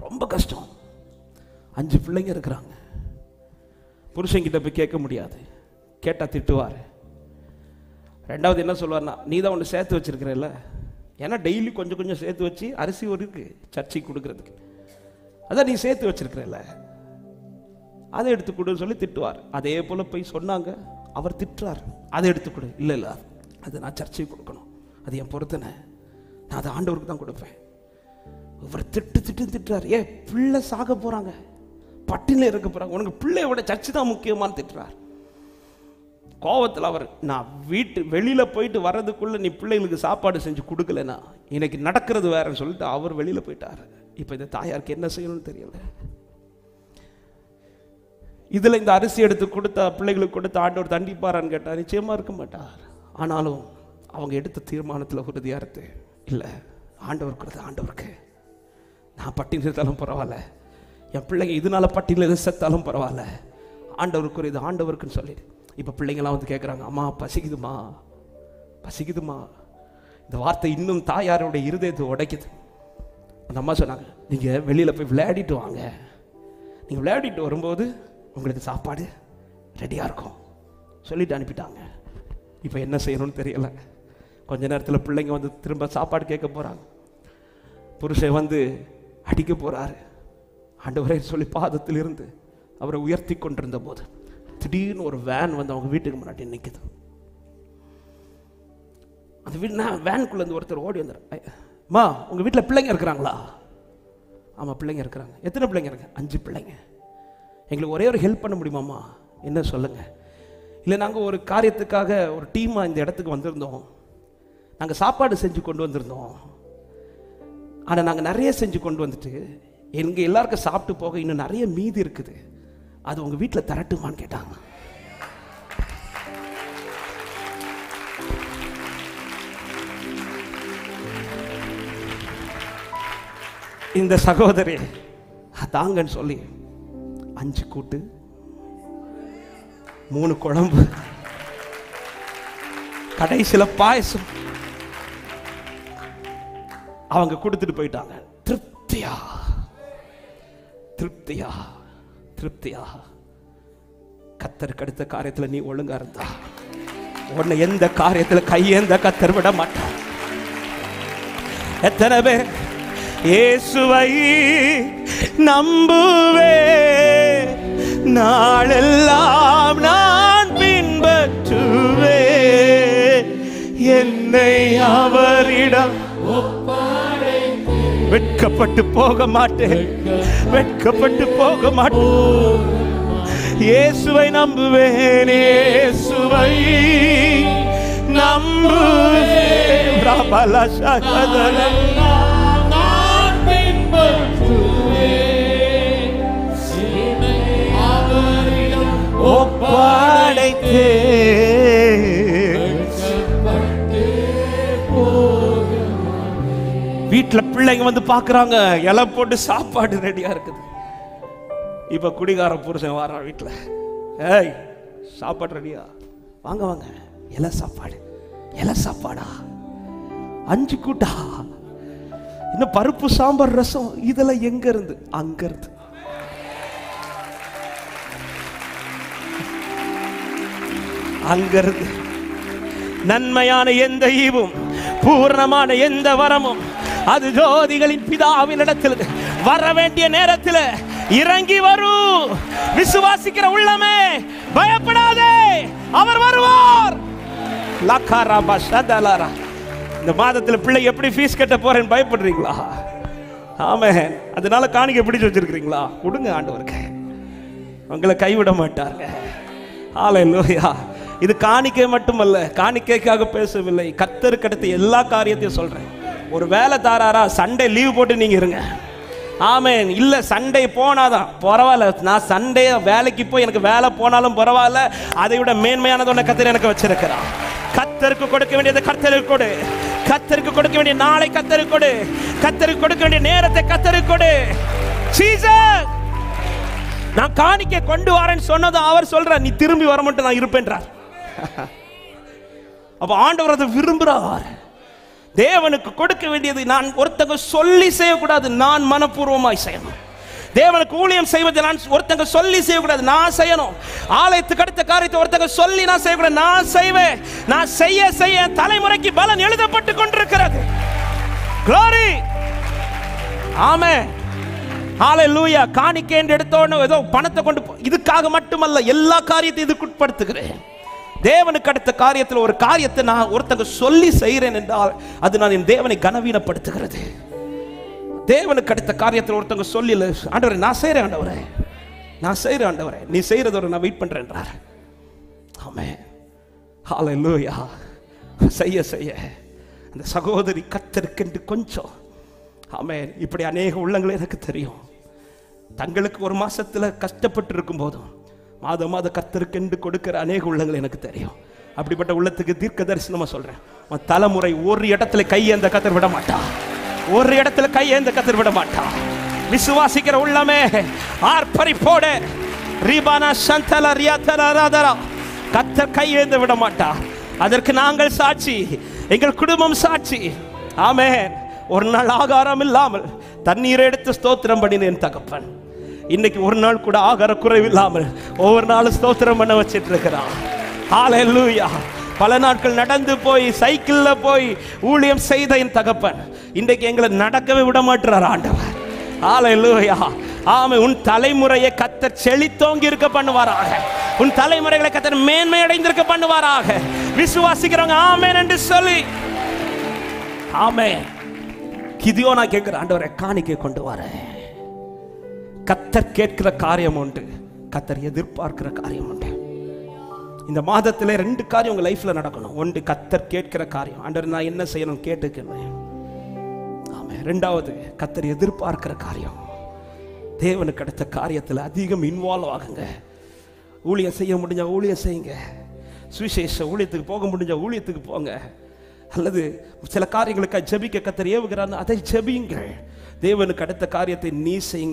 ரொம்ப கஷ்டம். 5 பிள்ளைங்க இருக்கிறாங்க. புருஷங்கிட்ட போய் கேட்க முடியாது, கேட்டால் திட்டுவார். ரெண்டாவது என்ன சொல்லுவார்னா, நீ தான் ஒன்று சேர்த்து வச்சிருக்கிறல்ல, ஏன்னா டெய்லி கொஞ்சம் கொஞ்சம் சேர்த்து வச்சு அரிசி ஒரு இருக்கு சர்ச்சைக்கு கொடுக்கறதுக்கு, அதான் நீ சேர்த்து வச்சிருக்கிறல்ல, அதை எடுத்து கொடுன்னு சொல்லி திட்டுவார். அதே போல் போய் சொன்னாங்க, அவர் திட்டுறார், அதை எடுத்து கொடு. இல்லை இல்லை, அது நான் சர்ச்சைக்கு கொடுக்கணும், அது என் பொறுத்தனை, நான் அதை ஆண்டவருக்கு தான் கொடுப்பேன். இவர் திட்டுறார். ஏன் பிள்ளை சாக போகிறாங்க, பட்டினில் இருக்க போகிறாங்க, உனக்கு பிள்ளையோட சர்ச்சு தான் முக்கியமானு திட்டுறார். கோவத்தில் அவர், நான் வெளியில் போயிட்டு வர்றதுக்குள்ளே நீ பிள்ளைகளுக்கு சாப்பாடு செஞ்சு கொடுக்கலன்னா இன்னைக்கு நடக்கிறது வேறன்னு சொல்லிட்டு அவர் வெளியில் போயிட்டார். இப்போ இந்த தாயாருக்கு என்ன செய்யணும்னு தெரியல. இதில் இந்த அரிசி எடுத்து கொடுத்தா, பிள்ளைகளுக்கு கொடுத்த ஆண்டவர் தண்டிப்பாரான்னு கேட்டால் நிச்சயமாக இருக்க மாட்டார். ஆனாலும் அவங்க எடுத்த தீர்மானத்தில் உறுதியாக இருக்கு, இல்லை ஆண்டவருக்கு ஆண்டவருக்கு, நான் பட்டினி இருந்தாலும் பரவாயில்ல, என் பிள்ளைங்க இதனால பட்டினில் செத்தாலும் பரவாயில்ல, ஆண்டவருக்கு இது ஆண்டவருக்குன்னு சொல்லிடு. இப்போ பிள்ளைங்களாம் வந்து கேட்குறாங்க, அம்மா பசிக்குதுமா பசிக்குதுமா. இந்த வார்த்தை இன்னும் தாயாருடைய இருதயத்தை உடைக்குது. அந்த அம்மா சொன்னாங்க, நீங்கள் வெளியில் போய் விளையாடிட்டு வாங்க, நீங்கள் விளையாடிட்டு வரும்போது உங்களுக்கு சாப்பாடு ரெடியாக இருக்கும் சொல்லிட்டு அனுப்பிட்டாங்க. இப்போ என்ன செய்யணும்னு தெரியலை. கொஞ்ச நேரத்தில் பிள்ளைங்க வந்து திரும்ப சாப்பாடு கேட்க போகிறாங்க. புருஷன் வந்து அடிக்க போகிறாரு. ஆண்டவரே சொல்லி பாதத்தில் இருந்து அவரை உயர்த்தி கொண்டிருந்த போது திடீர்னு ஒரு வேன் வந்து அவங்க வீட்டுக்கு முன்னாடி நிற்குது. அந்த வீடு வேனுக்குள்ளேருந்து ஒருத்தர் ஓடி வந்துடுறாரு. அம்மா உங்கள் வீட்டில் பிள்ளைங்க இருக்கிறாங்களா? ஆமாம் பிள்ளைங்க இருக்கிறாங்க. எத்தனை பிள்ளைங்க இருக்கு? 5 பிள்ளைங்க. எங்களுக்கு ஒரே ஒரு ஹெல்ப் பண்ண முடியுமாம்மா? என்ன சொல்லுங்கள். இல்லை நாங்கள் ஒரு காரியத்துக்காக ஒரு டீமாக இந்த இடத்துக்கு வந்திருந்தோம், நாங்கள் சாப்பாடு செஞ்சு கொண்டு வந்திருந்தோம், ஆனால் நாங்கள் நிறைய செஞ்சு கொண்டு வந்துட்டு எங்கள் எல்லாருக்கும் சாப்பிட்டு போக இன்னும் நிறைய மீதி இருக்குது, அது உங்கள் வீட்டில் தரட்டுமான்னு கேட்டாங்க. இந்த சகோதரி தாங்கன்னு சொல்லி 5 கூட்டு 3 குழம்பு கடைசியில் பாயசம் அவங்க கொடுத்துட்டு போயிட்டாங்க. திருப்தி திருப்தியா, திருப்தியா, திருப்தியா. கர்த்தருக்கு அடுத்த காரியத்துல நீ ஒழுங்கா இருந்தா உன்னை எந்த காரியத்துல கையேந்த கர்த்தர் விட மாட்டார். எத்தனை பேர் இயேசுவை நம்புவே, நாளெல்லாம் நான் பின்பற்றுவே, என்னை அவரிடம் வெட்கப்பட்டு போக மாட்டேன், வெட்கப்பட்டு போக மாட்டேன். இயேசுவை நம்புவேன், இயேசுவை நம்புவேன், நான் பின்பற்றுவேன், என்னை அவரிடம் ஒப்படைத்தேன். வீட்டுல பிள்ளைங்க வந்து பாக்குறாங்க, இலை போட்டு சாப்பாடு ரெடியா இருக்குது. இப்ப குடிகார புருஷன் வாரான் வீட்டுல, ஏய் சாப்பாடு ரெடியா, வாங்க வாங்க, இலை சாப்பாடு, இலை சாப்பாடா, 5 கூட்டா, இன்னும் பருப்பு சாம்பார் ரசம், இதெல்லாம் எங்க இருந்து? அங்க இருந்து. அங்கிருந்து நன்மையான எந்த ஈவும் பூர்ணமான எந்த வரமும் அது ஜோதிகளின் பிதாவின் இடத்தில் வர வேண்டிய நேரத்தில் இறங்கி வரும். விசுவாசிக்கிற உள்ளமே பயப்படாதே, அவர் வருவார். இந்த மாதத்தில் பிள்ளை எப்படி ஃபீஸ் கட்ட போறேன்னு பயப்படுறீங்களா? ஆமென். அதனால காணிக்கை பிடிச்சு வச்சிருக்கீங்களா? கொடுங்க, ஆண்டவருக்கு உங்களை கைவிட மாட்டாங்க. ஹல்லேலூயா. இது காணிக்கை மட்டுமல்ல, காணிக்கைக்காக பேசவில்லை, கர்த்தருக்கு அடுத்த எல்லா காரியத்தையும் சொல்றேன். ஒரு வேலை தாராரா, சண்டே லீவ் போட்டு நீங்க இருங்க. ஆமென். இல்ல சண்டே போனாதான் பரவாயில்ல, நான் சண்டே வேலைக்கு போய் எனக்கு வேலை போனாலும் பரவாயில்ல, அதை விட மேன்மையானது ஒன்று கர்த்தர் எனக்கு வச்சிருக்கிறான். கர்த்தருக்கு கொடுக்க வேண்டியது கர்த்தருக்கு கொடு, கர்த்தருக்கு கொடுக்க வேண்டிய நாளை கர்த்தருக்கு கொடு, கர்த்தருக்கு கொடுக்க வேண்டிய நேரத்தை கர்த்தருக்கு கொடு. ஜீசஸ், நான் காணிக்கை கொண்டு வரேன்னு சொன்னதும் அவர் சொல்ற, நீ திரும்பி வர மட்டும் நான் இருப்பேன்றார். அப்ப ஆண்டவர் அதை விரும்புறார். தேவனுக்கு கொடுக்க வேண்டியது நான் ஒருத்தங்க சொல்லி செய்யக்கூடாது, நான் மனப்பூர்வமாய் செய்யணும். தேவனுக்கு ஊழியம் செய்வதை நான் ஒருத்தங்க சொல்லி செய்யக்கூடாது, நான் செய்யணும். ஆலயத்துக்கு அடுத்த காரியத்தை ஒருத்தங்க சொல்லி நான் செய்யக்கூடாது, நான் செய்வேன். நான் செய்ய செய்ய தலைமுறைக்கு பலன் எழுதப்பட்டு கொண்டிருக்கிறது. Glory. ஆமென். ஹல்லேலூயா. காணிக்கை என்று எடுத்தோன்னு ஏதோ பணத்தை கொண்டு இதுக்காக மட்டுமல்ல, எல்லா காரியத்தையும் இதுக்கு உட்படுத்துகிறேன். தேவனுக்கு அடுத்த காரியத்தில் ஒரு காரியத்தை நான் ஒருத்தங்க சொல்லி செய்கிறேன் என்றால் அது நான் என் தேவனை கனவீனப்படுத்துகிறது. தேவனுக்கு அடுத்த காரியத்தில் ஒருத்தங்க சொல்லி, ஆண்டவரே நான் செய்கிறேன், ஆண்டவரே நான் செய்கிறேன், ஆண்டவரே நீ செய்கிறதோட நான் வெயிட் பண்ணுறேன் என்றார். ஆமென். ஹல்லேலூயா. செய்ய செய்ய அந்த சகோதரி கர்த்தருக்கென்று கொஞ்சம், ஆமென், இப்படி அநேக உள்ளங்கள் எனக்கு தெரியும். தங்களுக்கு ஒரு மாசத்துல கஷ்டப்பட்டு இருக்கும் போதும் மாத மாத கர்த்தருக்கென்று கொடுக்கிற அநேக உள்ளங்கள் எனக்கு தெரியும். அப்படிப்பட்ட உள்ளத்துக்கு தீர்க்க தரிசனமா சொல்றேன், உன் தலைமுறை ஒரு இடத்துல கையேந்த கர்த்தர் விட மாட்டா, ஒரு இடத்துல கையேந்த கர்த்தர் விட மாட்டா. விசுவாசிக்கிற உள்ளமே ஆர்ப்பரிப்போட ரீபானா சந்தல ரியாதரா ராதரா கர்த்தர் கையேந்த விட மாட்டா. அதற்கு நாங்கள் சாட்சி, எங்கள் குடும்பம் சாட்சி. ஆமென். ஒரு நாள் ஆகாரம் இல்லாமல் தண்ணீரை எடுத்து ஸ்தோத்திரம் பண்ணினேன் தகப்பன். இன்னைக்கு ஒரு நாள் கூட ஆகார குறைவில்லாமல் ஒவ்வொரு நாளும் ஸ்தோத்திரம் பண்ண வச்சிட்டு இருக்கிறான். ஹல்லேலூயா. பல நாட்கள் நடந்து போய் சைக்கிள்ல போய் ஊழியம் செய்த என் தகப்பன் இன்றைக்கு எங்களை நடக்கவே விட மாட்டார் ஆண்டவர். ஹல்லேலூயா. ஆமென். உன் தலைமுறையை கர்த்தர் செழித்தோங்கி இருக்க பண்ணுவாராக, உன் தலைமுறைகளை கர்த்தர் மேன்மை அடைந்திருக்க பண்ணுவாராக. விசுவாசிக்கிறவங்க ஆமென் என்று சொல்லி, ஆமென். கிதியோனா கேட்கிற, ஆண்டவரே காணிக்கை கொண்டு வரேன். கர்த்தர் கேட்கிற காரியம் உண்டு, கர்த்தர் எதிர்பார்க்கிற காரியம் உண்டு. இந்த மாதத்துல 2 காரியம் உங்க லைஃப்ல நடக்கணும். ஒன்று கர்த்தர் கேட்கிற காரியம், ஆண்டவரே நான் என்ன செய்யணும் கேட்டுக்கிறேன். ஆமென். 2வது கர்த்தர் எதிர்பார்க்கிற காரியம். தேவனுக்கு அடுத்த காரியத்துல அதிகம் இன்வால்வ் ஆகுங்க. ஊழியம் செய்ய முடிஞ்சா ஊழியம் செய்யுங்க, சுவிசேஷ ஊழியத்துக்கு போக முடிஞ்சா ஊழியத்துக்கு போங்க, அல்லது சில காரியங்களுக்காக ஜெபிக்க கர்த்தர் ஏவுகிறார், அதை ஜெபியுங்கள். தேவனுக்கு அடுத்த காரியத்தை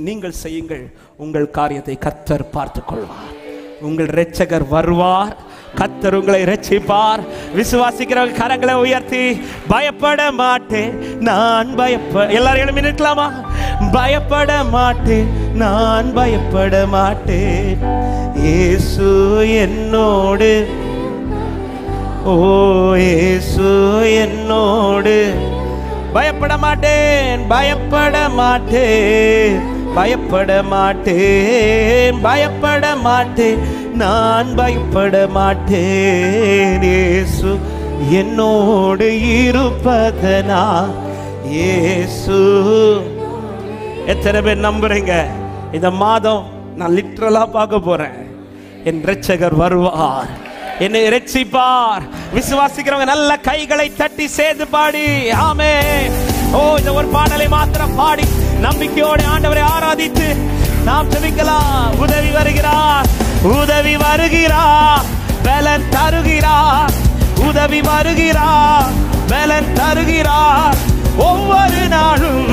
நீங்கள் செய்யுங்கள். உங்கள் காரியத்தை கர்த்தர் பார்த்துக் கொள்வார். உங்கள் இரட்சகர் வருவார், கர்த்தர் உங்களை இரட்சிப்பார். விசுவாசிக்கிறவங்க கரங்களை உயர்த்தி பயப்பட மாட்டேன் நான் எல்லாரும் எழுப்பி நிற்கலாமா? பயப்பட மாட்டேன் நான் பயப்பட மாட்டேன், இயேசு என்னோடு, ஓ இயேசு என்னோடு. பயப்பட மாட்டேன் பயப்பட மாட்டேன் பயப்பட மாட்டேன் பயப்பட மாட்டேன் நான் பயப்பட மாட்டேன், இயேசு என்னோடு இருப்பதனா. இயேசு எத்தனை பேர் நம்புறீங்க? இந்த மாதம் நான் லிட்டரலா பார்க்க போறேன், என் இரட்சகர் வருவார், என்னை இரட்சிப்பார். விசுவாசிக்கிறவங்க நல்ல கைகளை தட்டி சேர்ந்து பாடி ஆமென். ஓ இந்த ஒரு பாடலை மாத்திரம் பாடி நம்பிக்கையோடு ஆண்டவரை ஆராதித்து நாம் ஜெபிக்கலாம். உதவி வருகிறார், உதவி வருகிறார், பலன் தருகிறார். உதவி வருகிறார், பலன் தருகிறார். ஒவ்வொரு நாளும்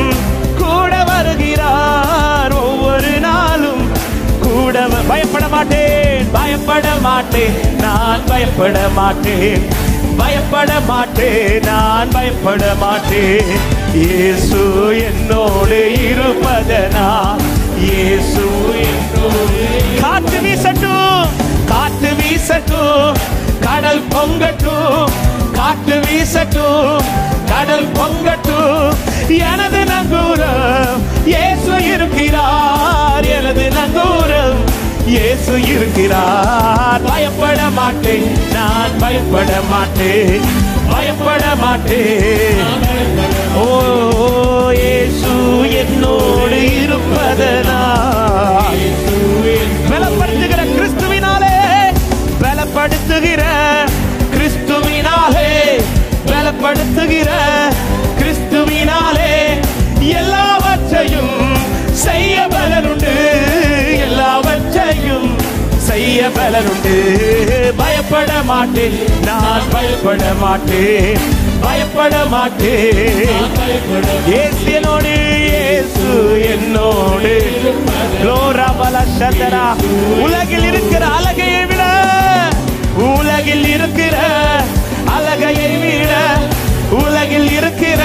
கூட வருகிறார், ஒவ்வொரு நாளும் கூட. பயப்பட மாட்டேன் பயப்பட மாட்டேன் நான் பயப்பட மாட்டேன் பயப்பட மாட்டேன் நான் பயப்பட மாட்டேன், இயேசு என்னோடு இருப்பதனா. இயேசு என்னோடு. காற்று வீசட்டும் காற்று வீசட்டும் கடல் பொங்கட்டும், காற்று வீசட்டும் கடல் பொங்கட்டும், எனது நங்கூரம் இயேசு இருக்கிறார், எனது நங்கூரம் இயேசு இருக்கிறார். பயப்பட மாட்டேன் நான் பயப்பட மாட்டேன் பயப்பட மாட்டேன், ஓ இயேசு என்னோடு இருப்பதனா. பலப்படுத்துகிற கிறிஸ்துவினாலே பலப்படுத்துகிற கிறிஸ்துவினாலே பலப்படுத்துகிற கிறிஸ்துவினாலே எல்லாவற்றையும் செய்ய பலனுண்டு, எல்லாவற்றையும் செய்ய பலனுண்டு. பயப்பட மாட்டேன் நான் பயப்பட மாட்டேன் பயப்பட மாட்டேன், இயேசு என்னோடு இயேசு என்னோடு. உலகில் இருக்கிற அழகையை விட உலகில் இருக்கிற அழகையை விட உலகில் இருக்கிற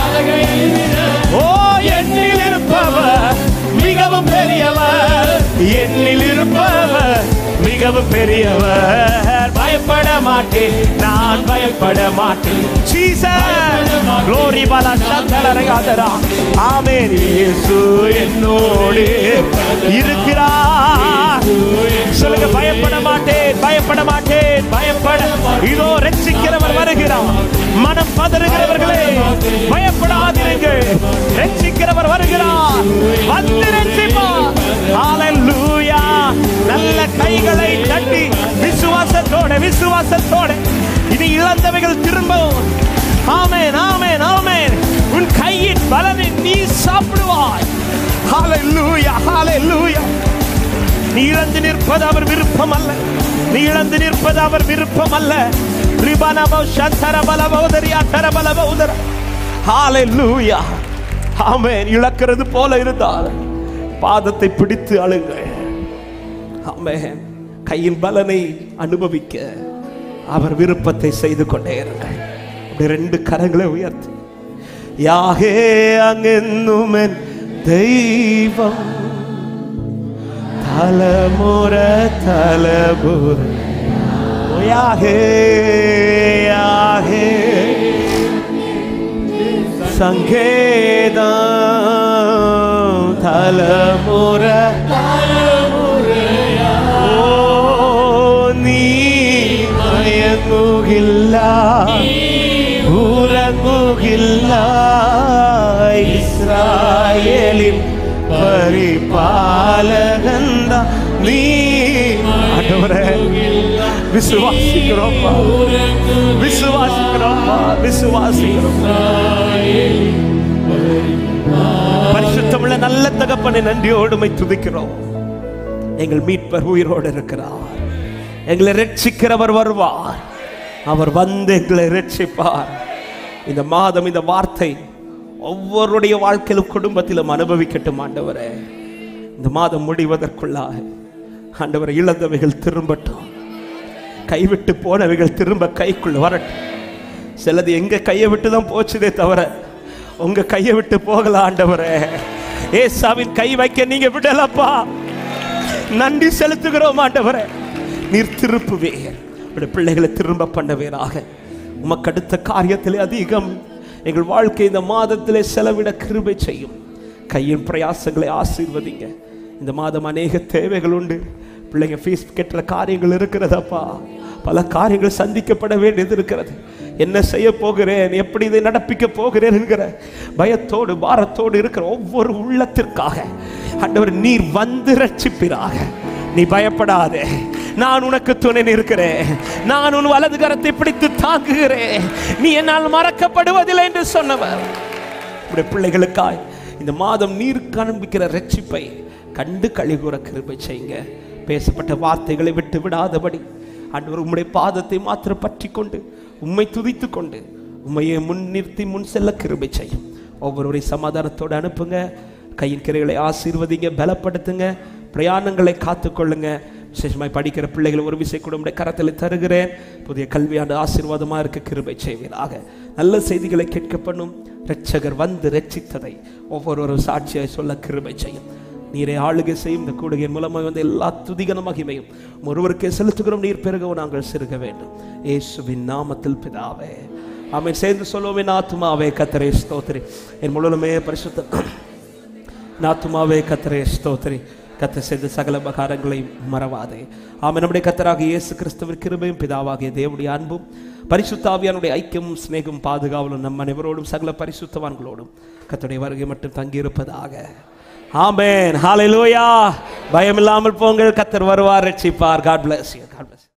அழகையை விட ஓ என்னில் இருப்பவர் மிகவும் பெரியவர், என்னில் இருப்பவர் மிகவும் பெரியவர். பயப்பட மாட்டேன் நான் பயப்பட மாட்டேன். ஆமென். இயேசு என்னோடு இருக்கிறார். சொல்லுங்க பயப்பட மாட்டேன் பயப்பட மாட்டேன் பயப்பட. இதோ ரட்சிக்கிறவர் வருகிறார். மனம் பதறுகிறவர்களே பயப்படாதீர்கள், ரட்சிக்கிறவர் வருகிறார், வந்து ரட்சிப்பார். ஹல்லேலூயா. நல்ல கைகளை தட்டி விசுவாசத்தோட விசுவாசத்தோட இனி இழந்தவைகள் திரும்பவும். ஆமென் ஆமென் ஆமென். உன் கையின் பலனை நீ சாப்பிடுவாய். ஹல்லேலூயா ஹல்லேலூயா. நீ இழந்து நிற்பது அவர் விருப்பம் அல்ல, நீ இழந்து நிற்பது அவர் விருப்பம் அல்ல. ஹல்லேலூயா. ஆமென். இழக்கிறது போல இருந்தால் பாதத்தை பிடித்து அழுங்கள். ஆமென். கையின் பலனை அனுபவிக்க அவர் விருப்பத்தை செய்து கொண்டே இருங்கள். ரெண்டு கரங்களை உயர்த்தி யாகே அங்கென்னும் என் தெய்வம், தலமுற தலபுர யாகே யாகே சங்கேதம் தலமுற உறங்குகில்லா இஸ்ராயேலின் பரிபாலகந்தா நீ. ஆண்டவரே விசுவாசிக்கிறோம் விசுவாசிக்கிறோம் விசுவாசிக்கிறோம். பரிசுத்தமுள்ள நல்ல தகப்பனை நன்றியோடு உம்மை துதிக்கிறோம். எங்கள் மீட்பர் உயிரோடு இருக்கிறார், எங்களை ரட்சிக்கிறவர் வருவார், அவர் வந்து எங்களை ரட்சிப்பார். இந்த மாதம் இந்த வார்த்தை ஒவ்வொருடைய வாழ்க்கையிலும் குடும்பத்திலும் அனுபவிக்கட்டும் ஆண்டவரே. இந்த மாதம் முடிவதற்குள்ளாக ஆண்டவரை இழந்தவைகள் திரும்பட்டும், கைவிட்டு போனவைகள் திரும்ப கைக்குள்ள வரட்டும். சிலது எங்க கையை விட்டு தான் போச்சுதே தவிர உங்க கையை விட்டு போகல ஆண்டவரே. ஏசாவின் கை வைக்க நீங்க விடலப்பா. நன்றி செலுத்துகிறோம் ஆண்டவரே. நீர் திருப்புவீர், பிள்ளைகளை திரும்ப பண்ணவேராக. உமக்கு அடுத்த காரியத்திலே அதிகம் எங்கள் வாழ்க்கை இந்த மாதத்திலே செலவிட கிருபை செய்யும். கையின் பிரயாசங்களை ஆசீர்வதிங்க. இந்த மாதம் அநேக தேவைகள் உண்டு. பிள்ளைங்க ஃபீஸ் கட்டுற காரியங்கள் இருக்கிறதப்பா. பல காரியங்கள் சந்திக்கப்பட வேண்டியது இருக்கிறது. என்ன செய்ய போகிறேன், எப்படி இதை நடப்பிக்க போகிறேன் என்கிற பயத்தோடு பாரத்தோடு இருக்கிற ஒவ்வொரு உள்ளத்திற்காக ஆண்டவர் நீர் வந்து ரட்சிப்பீராக. நீ பயப்படாதே, நான் உனக்கு துணை நிற்கிறேன். நான் உன் வலது கரத்தை பிடித்து தாங்குகிறேன். நீ என்னால் மறக்கப்படுவதில்லை என்று சொன்னவர். உடைய பிள்ளைகளுக்காய் இந்த மாதம் நீர் காண்பிக்கிற ரட்சிப்பை கண்டு கழிகூற கிருபை செய்யுங்க. பேசப்பட்ட வார்த்தைகளை விட்டு விடாதபடி ஆண்டவர் உம்முடைய பாதத்தை மாத்திர பற்றி கொண்டு உம்மை துதித்து கொண்டு உம்மையை முன்னிறுத்தி முன் செல்ல கிருபை செய்யும். ஒவ்வொருவரை சமாதானத்தோடு அனுப்புங்க. கையின் கிரைகளை ஆசீர்வதிங்க, பலப்படுத்துங்க, பிரயாணங்களை காத்துக்கொள்ளுங்க. விசேஷமாய் படிக்கிற பிள்ளைகளை ஒரு விசை கூட உடைய கரத்தில் தருகிறேன். புதிய கல்வியாண்டு ஆசீர்வாதமாக இருக்க கிருபை செய்வீராக. நல்ல செய்திகளை கேட்க பண்ணும். இரட்சகர் வந்து ரட்சித்ததை ஒவ்வொருவரும் சாட்சியாய் சொல்ல கிருபை செய்யும். நீரை ஆளுகை செய்யும். இந்த கூடுகையின் மூலமாக வந்து எல்லா துதிகன மகிமையும் ஒருவருக்கே செலுத்துகிறோம். நீர் பெருகவும் நாங்கள் சிறுக வேண்டும். இயேசுவின் நாமத்தில் பிதாவே, ஆமென். சேர்ந்து சொல்லுவோம். என் ஆத்துமாவே கர்த்தரை ஸ்தோத்திரி, என் முழுமே பரிசுத்த ஆத்துமாவே கர்த்தரை ஸ்தோத்திரி. கர்த்தர் செய்த சகல உபகாரங்களையும் மறவாதே. ஆமென். நம்முடைய கர்த்தராகிய இயேசு கிறிஸ்துவின் கிருபையும் பிதாவாகிய தேவனுடைய அன்பும் பரிசுத்த ஆவியானுடைய ஐக்கியமும் சிநேகமும் பாதுகாவலும் நம் அனைவரோடும் சகல பரிசுத்தவான்களோடும் கர்த்தருடைய வருகை மட்டும் தங்கியிருப்பதாக. ஆமென். ஹல்லேலூயா. பயமில்லாமல் போங்கள். கர்த்தர் வருவார், ரட்சிப்பார். God bless you. God bless you.